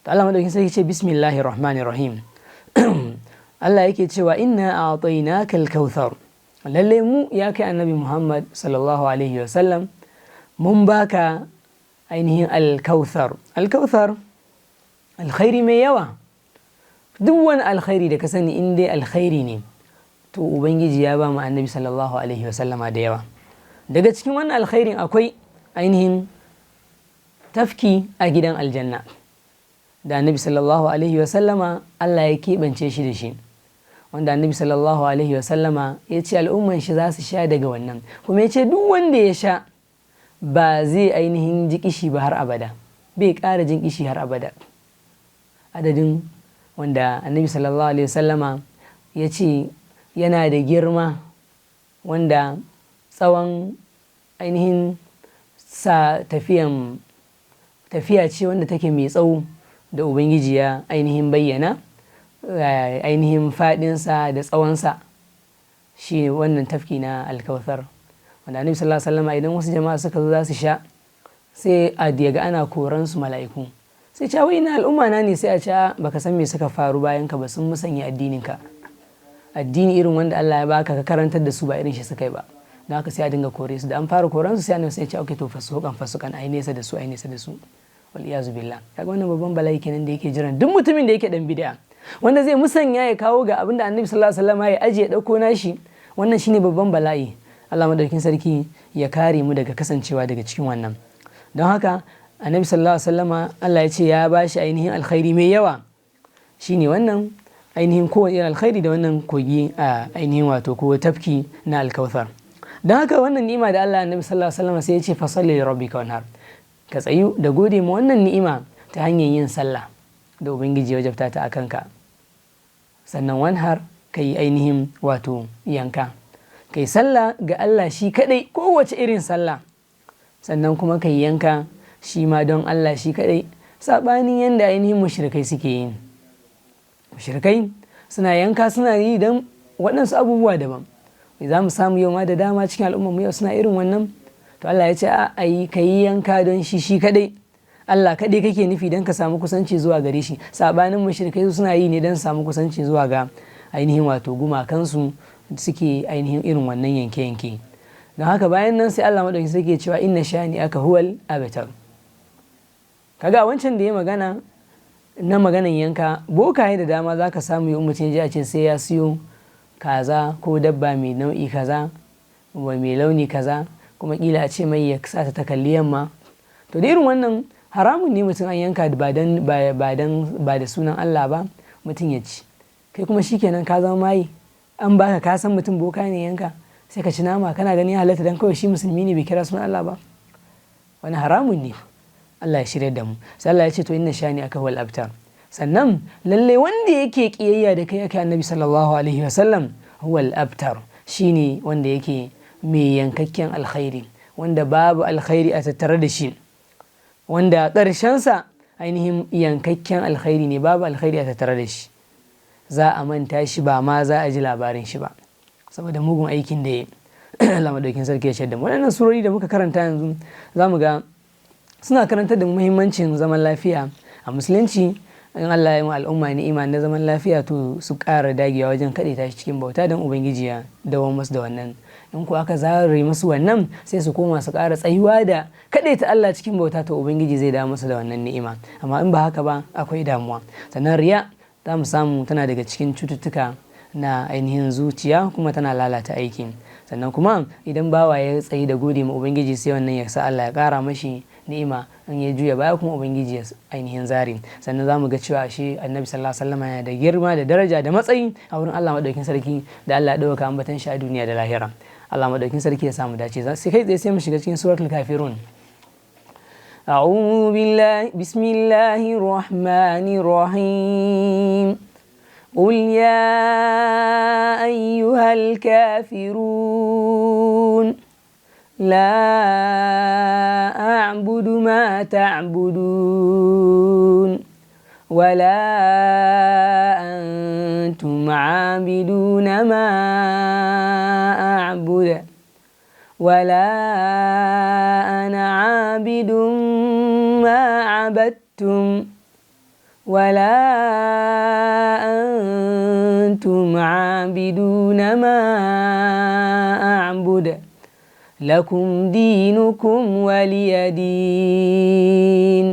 To Allah madaukakin sarki ce bismillahir rahmanir rahim. Allah yake cewa inna a'tainaka al-kautsar, lalle mu ya kai annabi Muhammad sallallahu alaihi wasallam mun baka ainihin al-kautsar. Al-kautsar alkhairi mai yawa. Duk wani alkhairi da ka sani in dai alkhairi ne, to ubangiji ya ba mu annabi sallallahu alaihi wasallama da yawa. Daga cikin wannan alkhairin akwai ainihin tafki a gidan aljanna da annabi sallallahu alaihi wasallama Allah ya keɓance shi da shi, wanda annabi sallallahu alaihi wasallama ya ce al'umman shi za su sha daga wannan, kuma ya ce duk wanda ya sha ba zai ainihin ji kishi ba har abada, bai ƙara jin kishi har abada. Adadin wanda annabi sallallahu alaihi wasallama ya ce yana da girma, wanda tsawon ainihin sa tafiya ce wanda take mai tsawo da ubangiji ya ainihin bayyana ainihin faɗinsa da tsawonsa, shi wannan tafki na alkautsar, wanda annabi sallallahu alaihi wasallam idan wasu jama'a suka zo za su sha, sai a diga ana koran su mala'iku, sai ce wai ina al'umma na ne, sai a ce baka san me suka faru bayan ka ba, sun musanya addinin ka, addini irin wanda Allah ya baka ka karantar da su ba irin shi suka yi ba. Don haka sai a dinga kore su, da an fara koran su sai annabi sai ya ce okay to fasukan ai nesa da su, ai nesa da su. wal iyazu billah. Kaga wannan babban bala'i kenan da yake jiran duk mutumin da yake dan bid'a, wanda zai musanya ya kawo ga abinda annabi sallallahu alaihi wasallam ya aje ya dauko nashi. Wannan shine babban bala'i. Allah madaukakin sarki ya kare mu daga kasancewa daga cikin wannan. Don haka annabi sallallahu alaihi wasallama Allah ya ce ya bashi ainihin alkhairi mai yawa, shine wannan ainihin kowane irin alkhairi da wannan kogi a ainihin wato ko tafki na alkauthar. Don haka wannan ni'ima da Allah annabi sallallahu alaihi wasallama sai ya ce fasalli li rabbika wanhar, ka tsayu da gode ma wannan ni'ima ta hanyar yin sallah da ubangiji ya wajabta ta akan ka. Sannan wanhar kai ainihin wato yanka, kai sallah ga Allah shi kadai, kowace irin sallah. Sannan kuma kai yanka shi ma don Allah shi kadai, sabanin yanda ainihin mushrikai suke yin. Mushrikai suna yanka suna yi don waɗansu abubuwa daban. Za mu samu yau ma da dama cikin al'ummar mu yau suna irin wannan. To Allah ya ce a yi ka yi yanka don shi kadai, Allah kadai kake nufi don ka samu kusanci zuwa gare shi. Sabanin mushrikai suna yi ne don samu kusanci zuwa ga ainihin wato gumakansu suke ainihin irin wannan yanke-yanke. Don haka bayan nan sai Allah madauki suke cewa inna shani aka huwal abtar. Kaga wancan da ya magana na maganan yanka, bokaye da dama za ka samu yi mutum ji a ce sai ya siyo kaza ko dabba mai nau'i kaza mai launi kaza, kuma kila a ce mai ya sa ta kalli yamma. To da irin wannan haramun ne mutum an yanka ba da sunan Allah ba mutum ya ci, kai kuma shikenan ka zama mayi, an baka ka san mutum boka ne yanka sai ka ci nama kana gani halatta dan kawai shi musulmi ne bai kira sunan Allah ba. Wani haramun ne. Allah ya shirya da mu. Sai Allah ya ce to inna shani aka wal abtar. Sannan lalle wanda yake kiyayya da kai aka annabi sallallahu alaihi wasallam huwal abtar, shine wanda yake mai yankakken alkhairi, wanda babu alkhairi a tattare da shi, wanda ƙarshensa ainihin yankakken alkhairi ne, babu alkhairi a tattare da shi. Za a manta shi ba ma za a ji labarin shi ba saboda mugun aikin da ya Allah madaukin sarki ya shaida. Waɗannan surori da muka karanta yanzu za mu ga suna karantar da muhimmancin zaman lafiya a musulunci. In Allah ya yi al'umma ni'ima na zaman lafiya to su ƙara dagewa wajen kaɗe ta cikin bauta don ubangiji ya dawo masu da wannan. In ku aka zare musu wannan sai su koma su ƙara tsayuwa da kaɗe ta Allah cikin bauta, to ubangiji zai dawo musu da wannan ni'ima. Amma in ba haka ba akwai damuwa. Sannan riya za mu samu tana daga cikin cututtuka na ainihin zuciya kuma tana lalata aiki. Sannan kuma idan bawa ya tsayi da gode ma ubangiji sai wannan ya sa Allah ya ƙara mashi ni'ima, in ya juya baya kuma ubangiji ya ainihin zari. Sannan za mu ga cewa shi annabi sallallahu alaihi wasallam yana da girma da daraja da matsayi a wurin Allah madaukakin sarki da Allah ya dauka ambatan shi a duniya da lahira. Allah madaukakin sarki ya samu dace. Sai kai tsaye sai mu shiga cikin suratul kafirun. أعوذ بالله بسم الله الرحمن الرحيم قل يا أيها الكافرون لا أعبد ما تعبدون ولا أنتم عابدون ما أعبد ولا أنا عابد ما عبدتم ولا أنتم عابدون ما أعبد لكم دينكم ولي دين.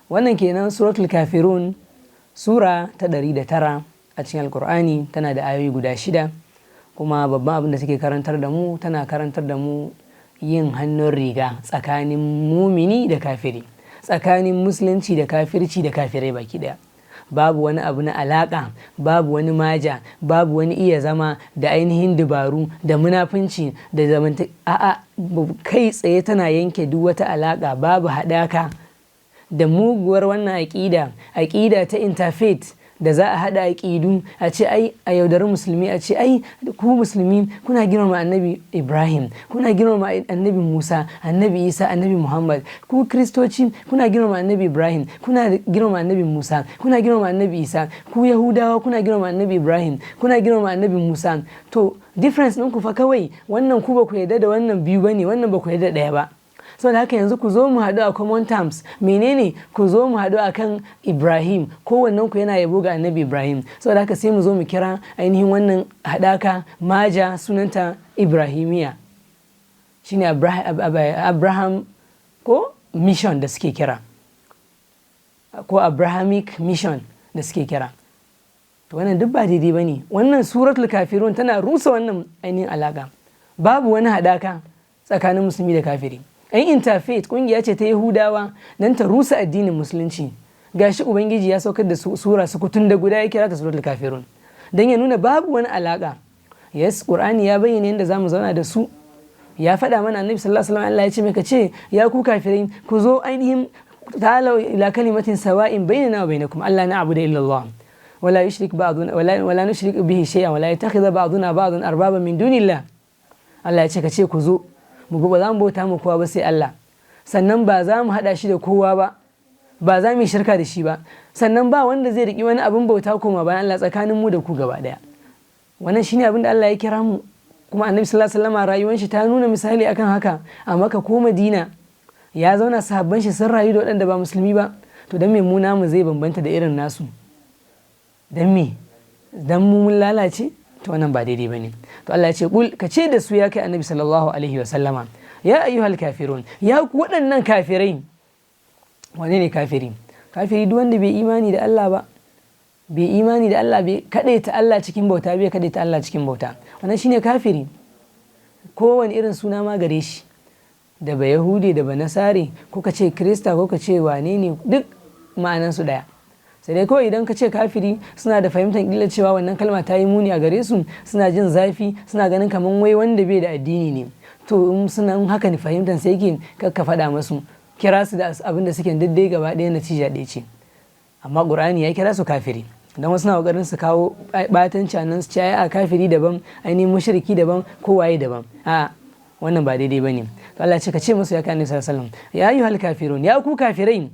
wannan kenan suratul kafirun, sura ta 109 a cikin alkur'ani, tana da ayoyi guda 6, kuma babban abin da take karantar da mu, tana karantar da mu yin hannun riga tsakanin mumini da kafiri, tsakanin musulunci da kafirci da kafirai baki daya. Babu wani abu na alaka, babu wani maja, babu wani iya zama da ainihin dabaru da munafunci da zamanta, a'a, kai tsaye tana yanke duk wata alaka. Babu haɗaka da muguwar wannan aƙida ta interfaith da za a haɗa aƙidu a ce ai a yaudari musulmi, a ce ai ku musulmi kuna girmama annabi Ibrahim, kuna girmama annabi Musa, annabi Isa, annabi Muhammad. Ku kristoci kuna girmama annabi Ibrahim, kuna girmama annabi Musa, kuna girmama annabi Isa. Ku Yahudawa kuna girmama annabi Ibrahim, kuna girmama annabi Musa. To difference ɗinku fa kawai wannan ku ba ku yarda da wannan biyu bane, wannan ba ku yarda ɗaya ba. Saboda haka yanzu ku zo mu haɗu a common terms. Menene? Ku zo mu haɗu akan Ibrahim, kowannen ku yana yabo ga annabi Ibrahim. Saboda haka sai mu zo mu kira ainihin wannan haɗaka maja sunanta Ibrahimiya, shine Abraham ko mission da suke kira, ko Abrahamic mission da suke kira. To wannan duk ba daidai ba ne. Wannan suratul kafirun tana rusa wannan ainihin alaƙa. Babu wani haɗaka tsakanin musulmi da kafiri. Interfaith ƙungiya ce ta Yahudawa don ta rusa addinin musulunci. Gashi Ubangiji ya saukar da sura sukutun da guda ya kira ta suratul kafirun don ya nuna babu wani alaƙa. Yes, Qur'ani ya bayyana yadda zamu zauna da su. Ya faɗa mana Annabi sallallahu alaihi wasallam, Allah ya ce mai kace ya ku kafirai ku zo ainihin ta'alu ila kalimatin sawa'in bainana wa bainakum alla na'budu illa Allah wala yushrik ba'duna wala nushrik bihi shay'an wala yattakhidha ba'duna ba'dan arbaba min dunillah. Allah ya ce kace ku zo mu ba za mu bauta mu kowa ba sai Allah, sannan ba za mu hada shi da kowa ba, ba za mu yi shirka da shi ba, sannan ba wanda zai riki wani abin bauta koma bayan Allah tsakanin mu da ku gaba daya. Wannan shine abin da Allah ya kira mu, kuma Annabi sallallahu alaihi wasallam rayuwar shi ta nuna misali akan haka. A Makka ko Madina ya zauna, sahabban shi sun rayu da waɗanda ba musulmi ba. To dan me mu namu zai bambanta da irin nasu? Dan me? Dan mu mun lalace? To wannan ba daidai bane. To Allah ya ce kul, ka ce da su ya kai Annabi sallallahu alaihi wasallama, ya ayyuhal kafirun, ya ku waɗannan kafirai. Wane ne kafiri? Kafiri duk wanda bai imani da Allah ba, bai imani da Allah, bai kadaita Allah cikin bauta, bai kadaita Allah cikin bauta, wannan shine kafiri. Kowane irin suna ma gare shi, da ba Yahudi da ba Nasari, ko ka ce Kirista ko ka ce wane ne, duk ma'anansu daya. Sai dai kawai idan ka ce kafiri, suna da fahimtar kila cewa wannan kalma ta yi muni a gare su, suna jin zafi, suna ganin kaman wai wanda bai da addini ne. To in suna haka ne fahimtar sai yake ka faɗa masu, kira su da abin da suke daidai gaba ɗaya, natija ɗaya ce. Amma Qur'ani ya kira su kafiri. Dan wasu na kokarin su kawo batanci nan su ce a kafiri daban, ainihin mushriki daban, ko waye daban. A wannan ba daidai bane. To Allah ya ce ka ce musu ya kai Annabi sallallahu alaihi wasallam, ya ayyuhal kafirun, ya ku kafirai,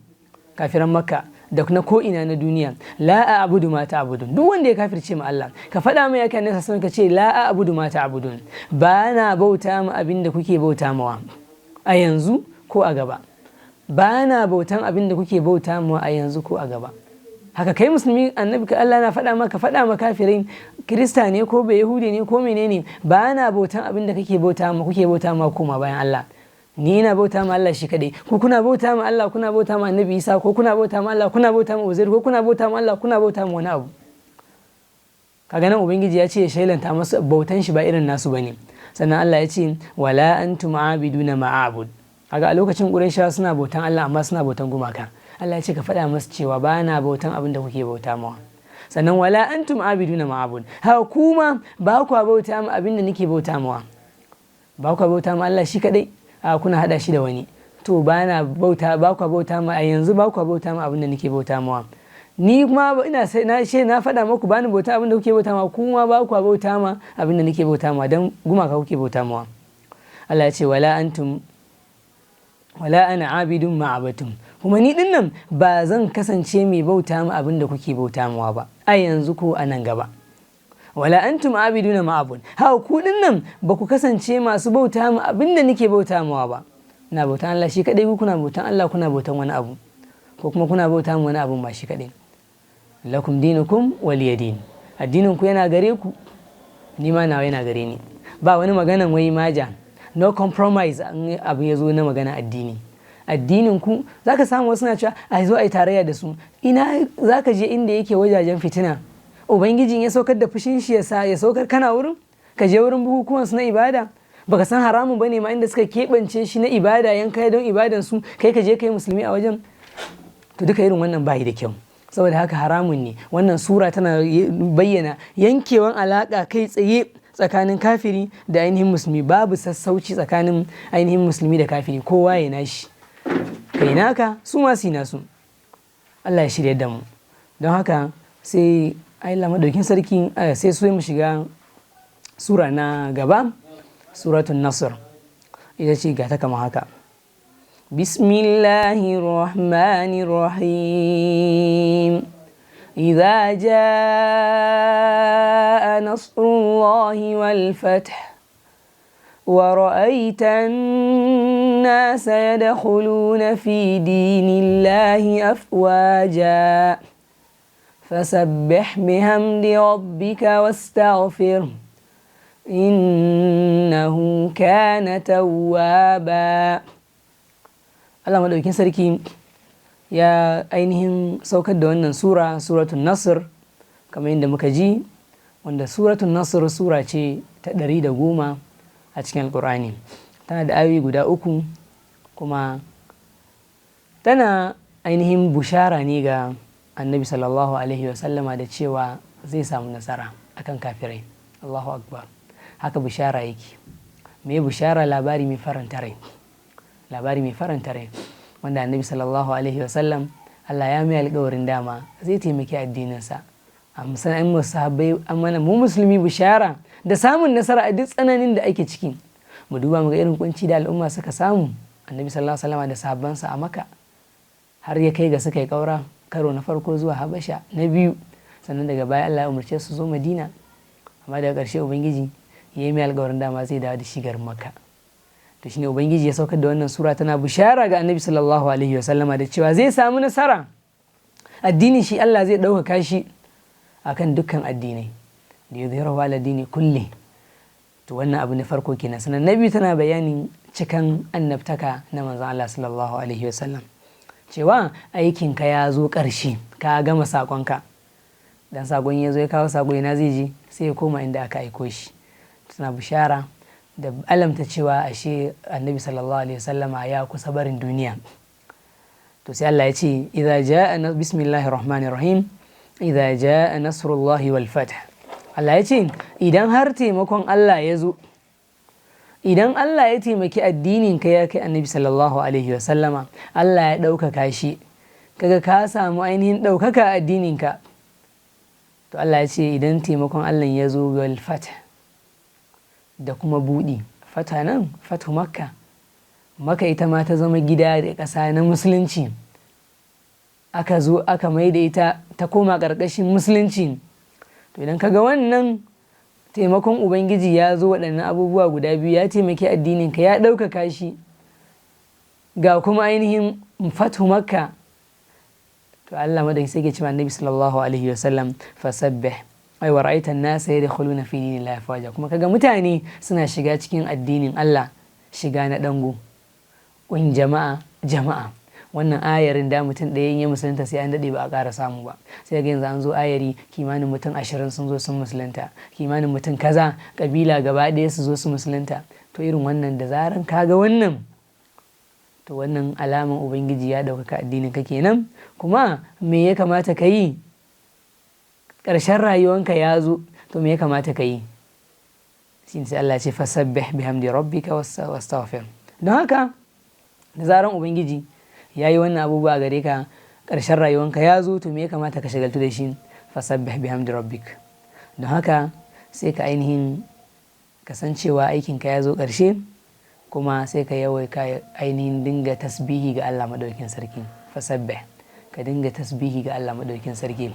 kafiran Makka da na ko ina na duniya, la a'budu ma ta'budun. Duk wanda ya kafirce ma Allah, ka faɗa mai ya kai Annabi sallallahu alaihi wasallam, ka ce la a'budu ma ta'budun, ba na bauta ma abin da kuke bauta mawa a yanzu ko a gaba. Ba na bautan abin da kuke bauta mawa a yanzu ko a gaba. Haka kai musulmi, annabi ka Allah na faɗa maka, faɗa ma kafirai, Kirista ne ko ba Yahudi ne ko menene, ba na bautan abin da kake bauta ma, kuke bauta ma koma bayan Allah. Ni na bauta ma Allah shi kadai, ko kuna bauta ma Allah, kuna bauta ma Annabi Isa, ko kuna bauta ma Allah, kuna bauta ma Uzair, ko kuna bauta ma Allah, kuna bauta ma wani abu. Kaga nan Ubangiji ya ce ya shailanta masu bautan shi ba irin nasu bane. Sannan Allah ya ce wala antum aabiduna ma a'bud. Kaga a lokacin Qurayshawa suna bautan Allah amma suna bautan gumaka. Allah ya ce ka faɗa masu cewa ba na bautan abin da kuke bauta mawa. Sannan wala antum abiduna ma'abud, haka kuma ba ku bauta ma abin da nake bauta mawa. Ba ku bauta ma Allah shi kadai, a kuna hada shi da wani. To ba na bauta, ba ku bauta ma a yanzu, ba ku bauta ma abin da nake bauta mawa. Ni kuma ina na faɗa maku ba ni bauta abin da kuke bauta mawa, kuma ba ku bauta ma abin da nake bauta mawa, dan gumaka kuke bauta mawa. Allah ya ce wala ana abidun ma'abatum, kuma ni din nan ba zan kasance mai bauta ma abin da kuke bauta mawa ba a yanzu ko a nan gaba. Wala antum abiduna ma'abud, haka ku din nan ba ku kasance masu bauta ma abin da nake bauta mawa ba. Na bautan Allah shi kadai, ku kuna bautan Allah, kuna bautan wani abu, ko kuma kuna bauta ma wani abu ba shi kadai. Lakum dinukum waliyadin, addinin ku yana gare ku, ni ma nawa yana gare ni. Ba wani maganan wai maja, no compromise an abu ya zo na magana addini. Addinin ku zaka samu wasu na cewa a zo a yi tarayya da su. Ina zaka je inda yake wajajen fitina, ubangijin ya saukar da fushin shi ya saukar kana wurin, ka je wurin bukukuwan su na ibada, baka san haramun bane ma inda suka keɓance shi na ibada, yanka don ibadan su, kai ka je kai musulmi a wajen. To duka irin wannan bayi da kyau, saboda haka haramun ne. Wannan sura tana bayyana yankewan alaka kai tsaye tsakanin kafiri da ainihin musulmi. Babu sassauci tsakanin ainihin musulmi da kafiri, kowa ya nashi, kai naka su ma su nasu. Allah ya shirya da mu. Don haka sai Allah madaukin sarki sai su mu shiga sura na gaba, suratul Nasr. Ita ce ga ta kama haka: Bismillahirrahmanirrahim. إذا جاء نصر الله والفتح ورأيت الناس يدخلون في دين الله أفواجا فسبح بحمد ربك واستغفره إنه كان توابا. Allah madaukakin sarki ya ainihin saukar da wannan suratul Nasr kamar yadda muka ji, wanda suratul Nasr sura ce ta 110 a cikin Alƙur'ani. Tana da ayoyi guda 3 kuma tana ainihin bushara ne ga Annabi sallallahu alaihi wasallama da cewa zai samu nasara akan kafirai. Allahu akbar. Haka bushara yake. Me bushara? Labari mai faranta rai. Labari mai faranta rai wanda Annabi sallallahu alaihi wasallam Allah ya mai alƙawarin dama zai taimaki addininsa. A musamman sahabbai amana mu musulmi bushara da samun nasara a duk tsananin da ake ciki. Mu duba mu ga irin kunci da al'umma suka samu. Annabi sallallahu alaihi wasallam da sahabbansa a Makka har ya kai ga suka yi kaura karo na farko zuwa Habasha, na biyu, sannan daga baya Allah ya umarce su zo Madina, amma daga ƙarshe Ubangiji ya yi mai alƙawarin dama zai dawo da shi garin Makka. To shine Ubangiji ya saukar da wannan sura tana bishara ga Annabi sallallahu alaihi wasallama da cewa zai samu nasara. Addini shi Allah zai ɗaukaka shi akan dukkan addinai, da yuzhirahu ala dini kulli. To wannan abu na farko kenan. Sannan na biyu tana bayanin cikan annabtaka na manzon Allah sallallahu alaihi wasallam, cewa aikinka ya zo ƙarshe, ka gama saƙonka. Dan saƙon ya zo ya kawo saƙo, ina zai je? Sai ya koma inda aka aiko shi. Tana bishara da alamta cewa ashe Annabi sallallahu alaihi wasallama ya kusa barin duniya. To sai Allah ya ce bismillahir rahmanir rahim, idza jaa nasrullahi wal fath. Allah ya ce idan har taimakon Allah ya zo, idan Allah ya taimaki addinin ka ya kai Annabi sallallahu alaihi wasallama, Allah ya ɗaukaka shi, kaga ka samu ainihin ɗaukaka addinin ka, to Allah ya ce idan taimakon Allah ya zo wal fath da kuma buɗi. Fata nan fatu Makka. Makka ita ma ta zama gida da ƙasa na musulunci, aka zo aka mai da ita ta koma ƙarƙashin musulunci. To idan kaga wannan taimakon Ubangiji ya zo, waɗannan abubuwa guda biyu, ya taimaki addininka, ya ɗaukaka shi, ga kuma ainihin fatu Makka, to Allah madaki sai ke cewa Annabi sallallahu alaihi wasallam fasabbih ai wa ra'aita an-nasa yadkhuluna fi dinillahi afwaja, kuma kaga mutane suna shiga cikin addinin Allah shiga na dango, kun jama'a. Wannan ayarin da mutum ɗaya in ya musulunta sai an daɗe ba a ƙara samu ba, sai ga yanzu an zo ayari kimanin mutum 20 sun zo sun musulunta, kimanin mutum kaza kabila gaba ɗaya su zo su musulunta. To irin wannan da zaran kaga wannan, to wannan alaman Ubangiji ya ɗaukaka addinin ka kenan. Kuma me ya kamata ka yi? Ƙarshen rayuwanka ya zo, to me ya kamata ka yi? Shi sai Allah ce fasabbih bihamdi rabbika wastaghfir. Don haka da zaran Ubangiji ya yi wannan abubuwa gare ka, ƙarshen rayuwanka ya zo, to me ya kamata ka shagaltu da shi? Fasabbih bihamdi rabbik. Don haka sai ka ainihin kasancewa aikinka ya zo ƙarshe, kuma sai ka ainihin dinga tasbihi ga Allah madaukakin sarki. Fasabbih, ka dinga tasbihi ga Allah madaukakin sarki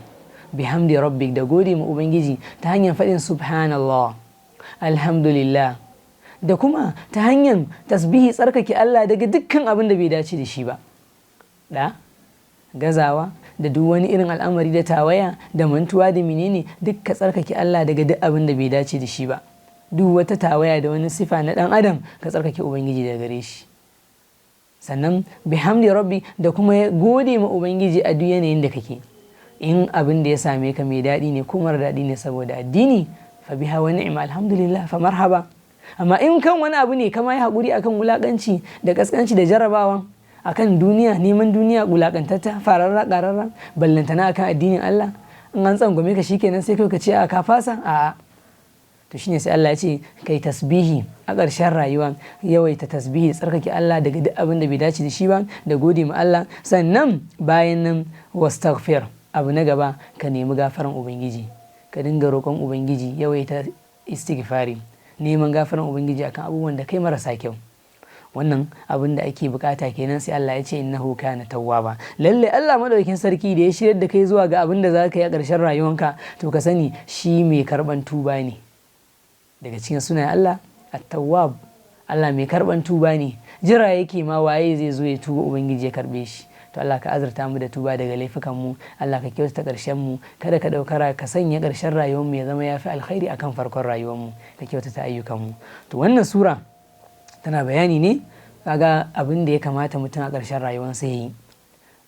bihamdi rabbik, da gode ma Ubangiji ta hanyar faɗin subhanallah, alhamdulillah, da kuma ta hanyar tasbihi tsarkake Allah daga dukkan abin da bai dace da shi ba, da gazawa da duk wani irin al'amari da tawaya da mantuwa da menene, duk ka tsarkake Allah daga duk abin da bai dace da shi ba. Duk wata tawaya da wani sifa na ɗan adam ka tsarkake Ubangiji daga gare shi. Sannan bihamdi rabbi, da kuma gode ma Ubangiji a duk yanayin da kake. In abin da ya same ka mai daɗi ne ko mara daɗi ne saboda addini, fa biha wa ni'ma, alhamdulillah, fa marhaba. Amma in kan wani abu ne kama yi haƙuri akan wulaƙanci da ƙasƙanci da jarabawa, akan duniya, neman duniya wulaƙantatta, fararra ƙararra, ballantana akan addinin Allah, in an tsangwame ka shikenan sai kai ka ce a ka fasa? A'a. To shine sai Allah ya ce kai tasbihi a ƙarshen rayuwa, yawaita tasbihi, tsarkake Allah daga duk abin da bai dace da shi ba, da gode ma Allah. Sannan bayan nan wastaghfir, abu na gaba ka nemi gafaran Ubangiji, ka dinga roƙon Ubangiji, yawaita istighfari, neman gafaran Ubangiji akan abubuwan da kai marasa kyau. Wannan abin da ake bukata kenan. Sai Allah ya ce innahu kana tawwaba, lalle Allah madaukakin sarki da ya shiryar da kai zuwa ga abin da za ka yi a ƙarshen rayuwanka, to ka sani shi mai karban tuba ne. Daga cikin sunayen Allah at-tawwab, Allah mai karban tuba ne, jira yake ma waye zai zo ya tuba Ubangiji ya karbe shi. To Allah ka azurta mu da tuba daga laifukan mu, Allah ka kyautata ƙarshen mu, kada ka ɗaukara ka sanya ƙarshen rayuwar mu ya zama yafi alkhairi akan farkon rayuwar mu, ka kyautata ayyukan mu. To wannan sura tana bayani ne kaga abin da ya kamata mutum a ƙarshen rayuwarsa ya yi.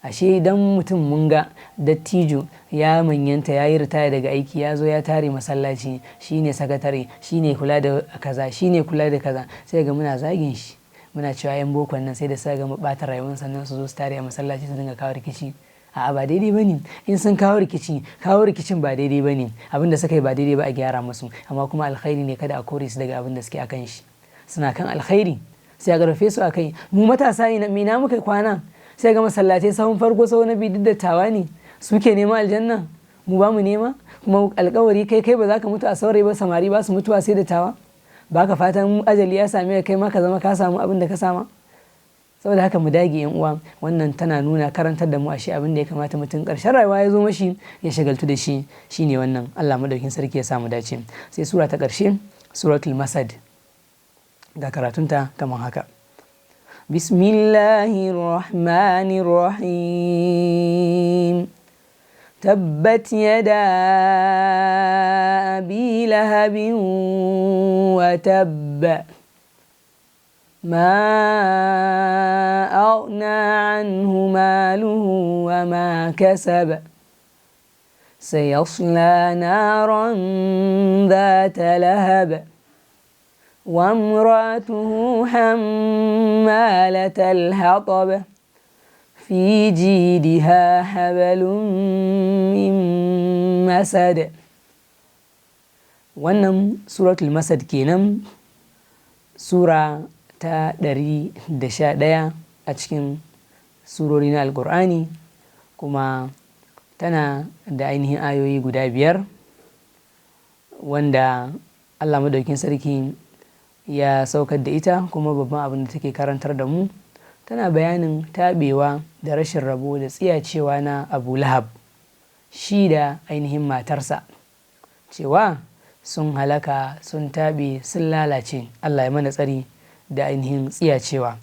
Ashe idan mutum mun ga dattijo ya manyanta, ya yi ritaya daga aiki, ya zo ya tare masallaci, shine sakatare, shine kula da kaza, shine kula da kaza, sai ga muna zagin shi, muna cewa yan bokon nan sai da suka gama ɓata rayuwar sannan su zo su tare a masallaci su dinga kawo rikici. A'a, ba daidai bane. In sun kawo rikicin ba daidai bane. Abin da suka yi ba daidai ba a gyara musu, amma kuma alkhairi ne kada a kore su daga abin da suke akan shi. Suna kan alkhairi sai a garfe su akai. Mu matasa ina muka kwana, sai ga masallatai sahun farko sahun na biyu duk dattawa ne suke nema aljanna, mu ba mu nema. Kuma alkawari kai ba za ka mutu a saurayi ba, samari ba su mutuwa sai dattawa. Ba ka fatan ajali ya same kai ma ka zama ka samu abin da ka sama. Saboda haka mu dage yan uwa, wannan tana nuna karantar da mu ashe abin da ya kamata mutum ƙarshen rayuwa ya zo mashi ya shagaltu da shi shine wannan. Allah madaukin sarki ya samu dace. Sai sura ta ƙarshe, suratul masad, ga karatunta kamar haka. Bismillahir rahmanir rahim. Tabbat yada abi lahabin wa tabba ما أغنى عنه ماله وما كسب سيصلى نارا ذات لهب وامرأته حمالة الحطب في جيدها حبل من مسد. wannan suratul masad kenan, sura ta 111 a cikin surori na alkur'ani, kuma tana da ainihin ayoyi guda 5 wanda Allah madaukin sarki ya saukar da ita. Kuma babban abin da take karantar da mu, tana bayanin taɓewa da rashin rabo da tsiyacewa na Abu Lahab, shi da ainihin matarsa, cewa sun halaka, sun taɓe, sun lalace. Allah ya mana tsari da ainihin tsiyacewa.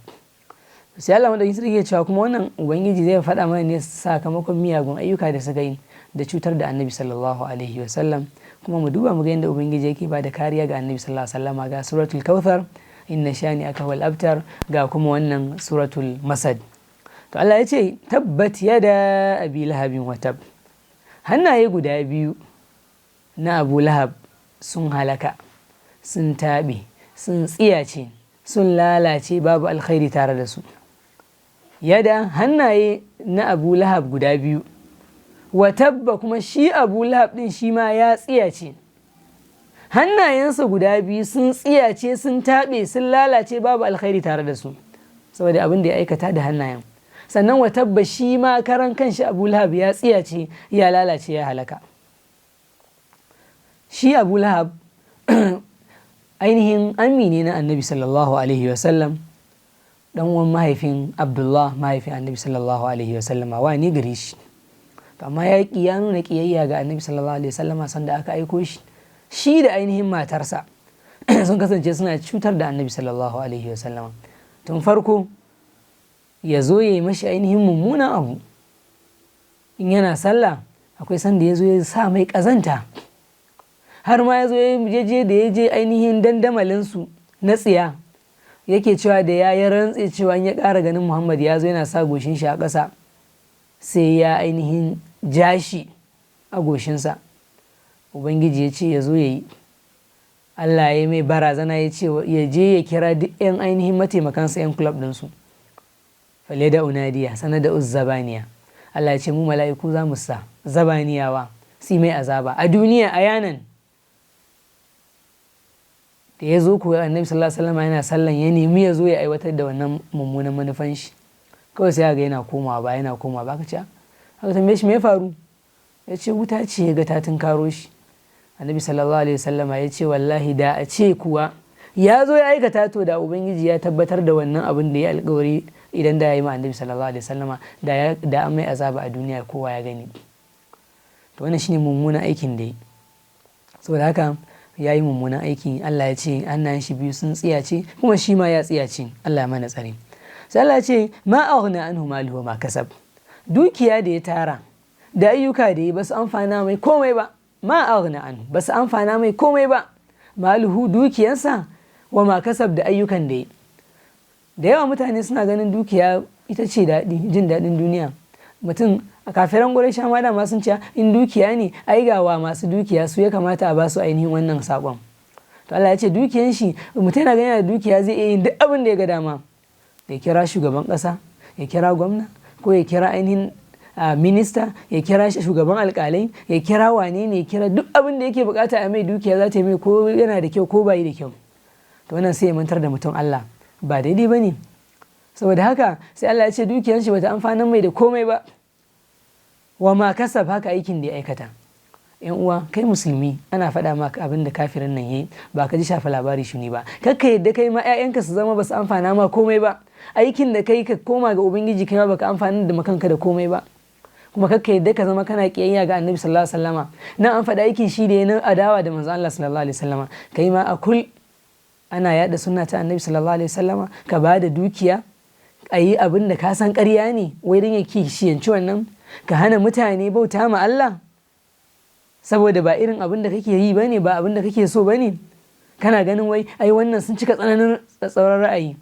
Sai Allah madaukakin sarki ya cewa kuma wannan ubangiji zai faɗa mana ne sakamakon miyagun ayyuka da suka yi da cutar da annabi sallallahu alaihi wasallam. Kuma mu duba mu ga yadda ubangiji yake ba da kariya ga annabi sallallahu alaihi wasallam, ga suratul kauthar, inna shani aka wal abtar, ga kuma wannan suratul masad. To Allah ya ce tabbat yada abi lahabin wa tab. Hannaye guda biyu na Abu Lahab sun halaka, sun taɓe, sun tsiyace, sun lalace, babu alkhairi tare da su. Yada, hannaye na Abu Lahab guda biyu, wa tabba, kuma shi Abu Lahab din shi ma ya tsiyace. Hannayensa guda biyu sun tsiyace, sun taɓe, sun lalace, babu alkhairi tare da su saboda abin da ya aikata da hannayen. Sannan wa tabba, shi ma karan kanshi Abu Lahab ya tsiyace, ya lalace, ya halaka. Shi Abu Lahab ainihin amini na annabi sallallahu alaihi wasallam, dan uwan mahaifin Abdullah, mahaifin annabi sallallahu alaihi wasallam, wa ni gare shi. Amma ya nuna kiyayya ga annabi sallallahu alaihi wasallam sanda aka aiko shi. Shi da ainihin matarsa sun kasance suna cutar da annabi sallallahu alaihi wasallam. Tun farko ya zo ya yi mashi ainihin mummunan abu. In yana sallah akwai sanda ya zo ya sa mai ƙazanta, har ma ya zo ya je ainihin dandamalinsu na tsiya, yake cewa da ya rantse cewa ya ƙara ganin Muhammad ya zo yana sa goshin shi a ƙasa sai ya ainihin jashi a goshinsa. Ubangiji ya ce ya zo ya yi. Allah ya mai barazana ya ce ya je ya kira duk 'yan ainihin mataimakansa 'yan club ɗinsu. Fale da unadiya sanar da uzzabaniya. Allah ya ce mu mala'iku za mu sa zabaniyawa si mai azaba a duniya a yanan. Da ya zo kuwa annabi sallallahu alaihi wasallam yana sallan, ya nemi ya zo ya aiwatar da wannan mummunan manufan shi, kawai sai ga yana komawa ba ka ce haka tambaye shi me ya faru, ya ce wuta ce ya ga ta tunkaro shi. Annabi sallallahu alaihi wasallam ya ce wallahi da a ce kuwa ya zo ya aikata to da ubangiji ya tabbatar da wannan abin da ya alƙawari idan da ya yi ma annabi sallallahu alaihi wasallama da an mai azaba a duniya kowa ya gani. To wannan shine mummunan aikin da yi. Saboda haka ya yi mummunan aiki. Allah ya ce hannayen shi biyu sun tsiyace, kuma shi ma ya tsiyace. Allah ya mana tsare. Sai Allah ya ce ma aghna anhu maluhu ma kasab. Dukiya da ya tara da ayyuka da ya basu amfana mai komai ba. Ma aghna anhu, basu amfana mai komai ba. Maluhu, dukiyarsa, wa ma kasab, da ayyukan da ya. da yawa mutane suna ganin dukiya ita ce jin daɗin duniya. Mutum a kafiran Qurayshawa ma dama sun ce in dukiya ne ai gawa masu dukiya su ya kamata a ba su ainihin wannan sakon. To Allah ya ce dukiyan shi, mutum yana ganin da dukiya zai iya yin duk abin da ya ga dama, ya kira shugaban ƙasa, ya kira gwamna, ko ya kira ainihin minista, ya kira shugaban alƙalai, ya kira wane ne, ya kira duk abin da yake bukata a mai dukiya za ta yi mai, ko yana da kyau ko bai da kyau. To wannan sai ya mantar da mutum Allah, ba daidai ba ne. Saboda haka sai Allah ya ce dukiyar shi bata amfana mai da komai ba. Wa ma kasab, haka aikin da ya aikata. Yan uwa, kai musulmi ana faɗa maka abin da kafirin nan yayi, ba ka ji shafa labari shi ne ba. Kakka yadda kai ma 'ya'yanka su zama basu amfana ma komai ba. Aikin da kai ka koma ga ubangiji kai ma baka amfana da makanka da komai ba. Kuma kakka yadda ka zama kana kiyayya ga annabi sallallahu alaihi wasallama. Nan an faɗa aikin shi da ya na adawa da manzo Allah sallallahu alaihi wasallama. Kai ma akul ana yada sunna ta annabi sallallahu alaihi wasallama, ka ba da dukiya a yi abin da ka san ƙarya ne wai don ya kishiyanci wannan, ka hana mutane bauta ma Allah saboda ba irin abin da kake yi bane, ba abin da kake so bane, kana ganin wai ai wannan sun cika tsananin tsauran ra'ayi.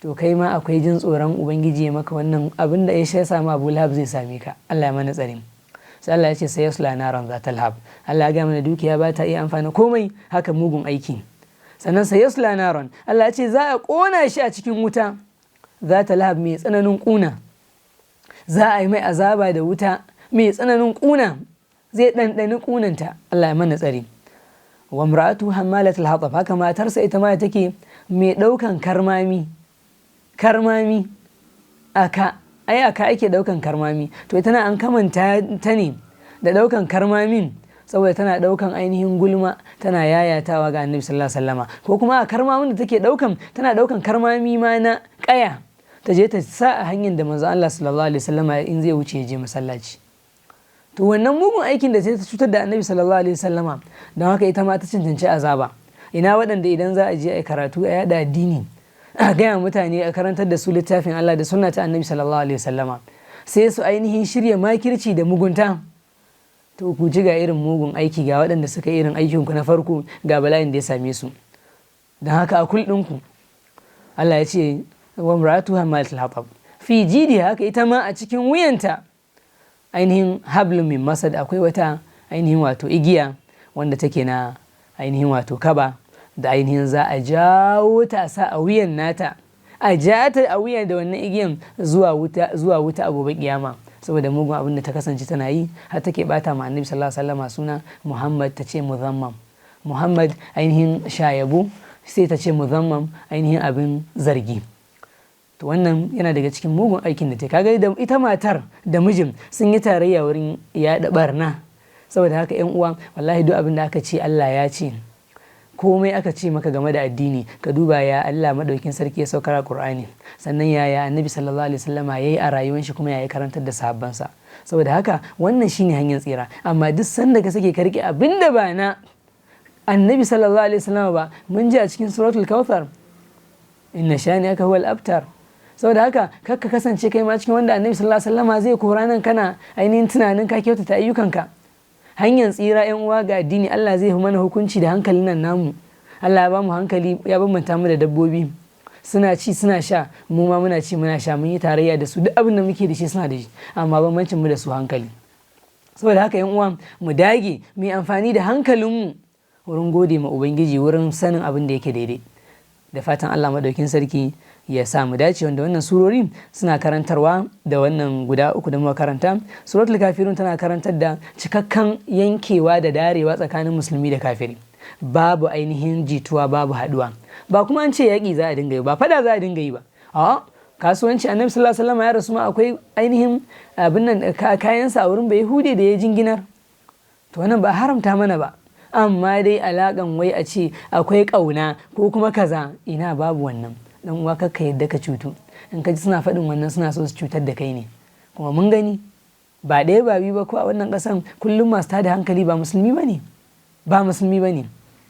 To kai ma akwai jin tsoron ubangiji ya maka wannan abin da ya samu Abu Lahab zai same ka. Allah ya mana tsare. Sai Allah ya ce sayasla naran zatal hab. Allah ya ga mana dukiya ba ta iya amfana komai, haka mugun aiki. Sannan sayasla naran, Allah ya ce za a kona shi a cikin wuta zatal hab mai tsananin kuna. Za a yi mai azaba da wuta mai tsananin kuna, zai ɗanɗani kunanta. Allah ya mana tsare. Wa imra'atu hammalatul hatab, haka matarsa ita ma take mai ɗaukan karmami aka ake ɗaukan karmami. To ita na an kamanta ta ne da ɗaukan karmamin saboda tana ɗaukan ainihin gulma tana yayatawa ga annabi sallallahu alaihi wasallama, ko kuma a karmamin da take ɗaukan tana ɗaukan karmami ma na ƙaya ta je ta sa a hanyar da manzo Allah sallallahu alaihi wasallama in zai wuce ya je masallaci. To wannan mugun aikin da ta cutar da annabi sallallahu alaihi wasallama, don haka ita ma ta cancanci azaba. Ina waɗanda idan za a je a karatu a yada addini, a gaya mutane, a karantar da su littafin Allah da sunna ta annabi sallallahu alaihi wasallama, sai su ainihin shirya makirci da mugunta. To ku ji ga irin mugun aiki ga waɗanda suka yi irin aikinku na farko, ga bala'in da ya same su. Don haka a kul ɗinku Allah ya ce wa imra'atuha hammalatul hatab fi jidiha, haka ita ma a cikin wuyanta ainihin hablum min masad, akwai wata ainihin wato igiya wanda take na ainihin wato kaba, da ainihin za a jawo ta sa a wuyan nata, a ja ta a wuyan da wannan igiyan zuwa wuta a gobe kiyama, saboda mugun abin da ta kasance tana yi, har take bata ma annabi sallallahu alaihi wasallam suna Muhammad, ta ce muzammam. Muhammad ainihin shayabo, sai ta ce muzammam ainihin abin zargi. To wannan yana daga cikin mugun aikin da ta kaga da ita matar da mijin sun yi tarayya wurin yaɗa barna. Saboda haka yan uwa, wallahi duk abin da aka ce Allah ya ce, komai aka ce maka game da addini, ka duba ya Allah madaukin sarki ya saukar Qur'ani, sannan ya annabi sallallahu alaihi wasallama yayi a rayuwar shi, kuma yayi karantar da sahabbansa. Saboda haka wannan shine hanyar tsira. Amma duk sanda ka sake ka rike abinda ba na annabi sallallahu alaihi wasallama ba, mun ji a cikin suratul Kautsar, inna shani'aka huwal abtar. Saboda haka kakka kasance kai ma cikin wanda annabi sallallahu alaihi wasallama zai kora nan kana ainihin tunanin ka kyautata ayyukanka. Hanyar tsira yan uwa ga addini, Allah zai mana hukunci da hankalin nan namu. Allah ya ba mu hankali, ya bambanta mu da dabbobi, suna ci suna sha, mu ma muna ci muna sha, mun yi tarayya da su, duk abin da muke da shi suna da shi, amma bambancin mu da su hankali. Saboda haka yan uwa, mu dage mu yi amfani da hankalinmu wurin gode ma ubangiji, wurin sanin abin da yake daidai. Da fatan Allah madaukin sarki ya sa mu dace, wanda wannan surori suna karantarwa da wannan guda uku da muka karanta. Suratul Kafirun tana karantar da cikakken yankewa da darewa tsakanin musulmi da kafiri, babu ainihin jituwa, babu haduwa. Ba kuma an ce yaƙi za a dinga yi ba, fada za a dinga yi ba. Kasuwanci, annabi sallallahu alaihi wasallam ya rasu ma akwai ainihin abin nan kayansa a wurin Bayahude da ya jinginar. To wannan ba haramta mana ba, amma dai alaƙan wai a ce akwai ƙauna ko kuma kaza, ina, babu wannan. Dan uwa kakka yadda ka cutu, in ka ji suna faɗin wannan suna so su cutar da kai ne. Kuma mun gani ba ɗaya ba biyu ba, ko a wannan ƙasan kullum masu tada hankali ba musulmi ba ne.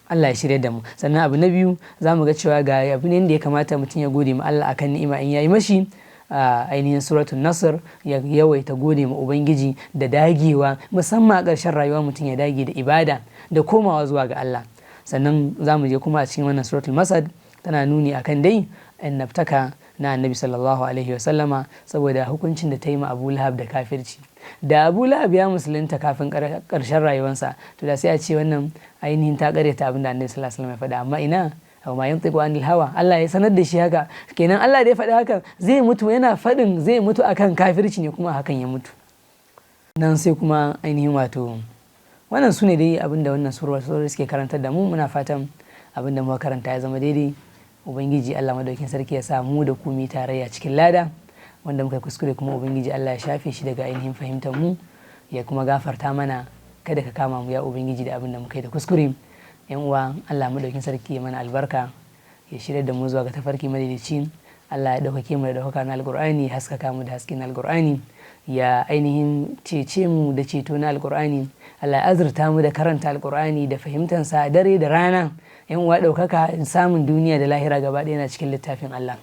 Allah ya shirya da mu. Sannan abu na biyu, za mu ga cewa ga abu ne da ya kamata mutum ya gode ma Allah akan ni'ima in yayi mashi. Ainihin suratul Nasr ya yawaita gode ma ubangiji da dagewa, musamman a ƙarshen rayuwa mutum ya dage da ibada da komawa zuwa ga Allah. Sannan za mu je kuma a cikin wannan suratul Masad tana nuni akan dai annabtaka na annabi sallallahu alaihi wasallama saboda hukuncin da ta yi ma Abu Lahab da kafirci. Da Abu Lahab ya musulunta kafin ƙarshen rayuwarsa to da sai a ce wannan ainihin ta ƙaryata abin da annabi sallallahu alaihi wasallam ya faɗa, amma ina aw ma yantiqu anil hawa, Allah ya sanar da shi haka, kenan Allah da ya faɗi hakan zai mutu, yana faɗin zai mutu akan kafirci ne kuma hakan ya mutu. Nan sai kuma ainihin wato wannan su ne dai abinda wannan surar suke karantar da mu. Muna fatan abinda muka karanta ya zama daidai, ubangiji Allah madaukakin sarki ya sa mu da ku mu tarayya cikin lada, wanda muka kuskure kuma ubangiji Allah ya shafe shi daga ainihin fahimtar mu, ya kuma gafarta mana, kada ka kama mu ya ubangiji da abinda muka yi da kuskure. Yan uwa, Allah madaukakin sarki ya mana albarka, ya shirya da mu zuwa ga tafarki madaidaici. Allah ya ɗaukake mu da ɗaukaka na alƙur'ani, ya haskaka mu da hasken alƙur'ani, ya ainihin cece mu da ceto na alƙur'ani. Allah ya azurta mu da karanta alƙur'ani da fahimtansa dare da rana. Yan uwa, ɗaukaka samun duniya da lahira gaba ɗaya na cikin littafin Allah.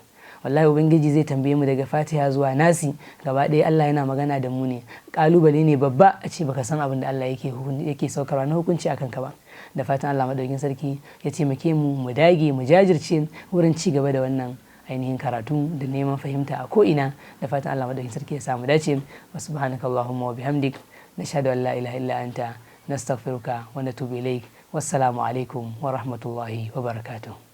Wallahi ubangiji zai tambaye mu daga Fatiha zuwa Nasi gaba ɗaya, Allah yana magana da mu ne. Ƙalubale ne babba a ce baka san abin da Allah yake saukarwa na hukunci akan ka ba. Da fatan Allah madaukakin sarki ya taimake mu, mu dage mu jajirce wurin ci gaba da wannan ainihin karatu da neman fahimta a ko'ina. Da fatan Allah madaukakin sarki ya samu dace. Wa subhanaka Allahumma wa bihamdik, nashhadu an la ilaha illa anta, nastaghfiruka wa natubu ilaik. Wassalamu alaikum wa rahmatullahi wa barakatuh.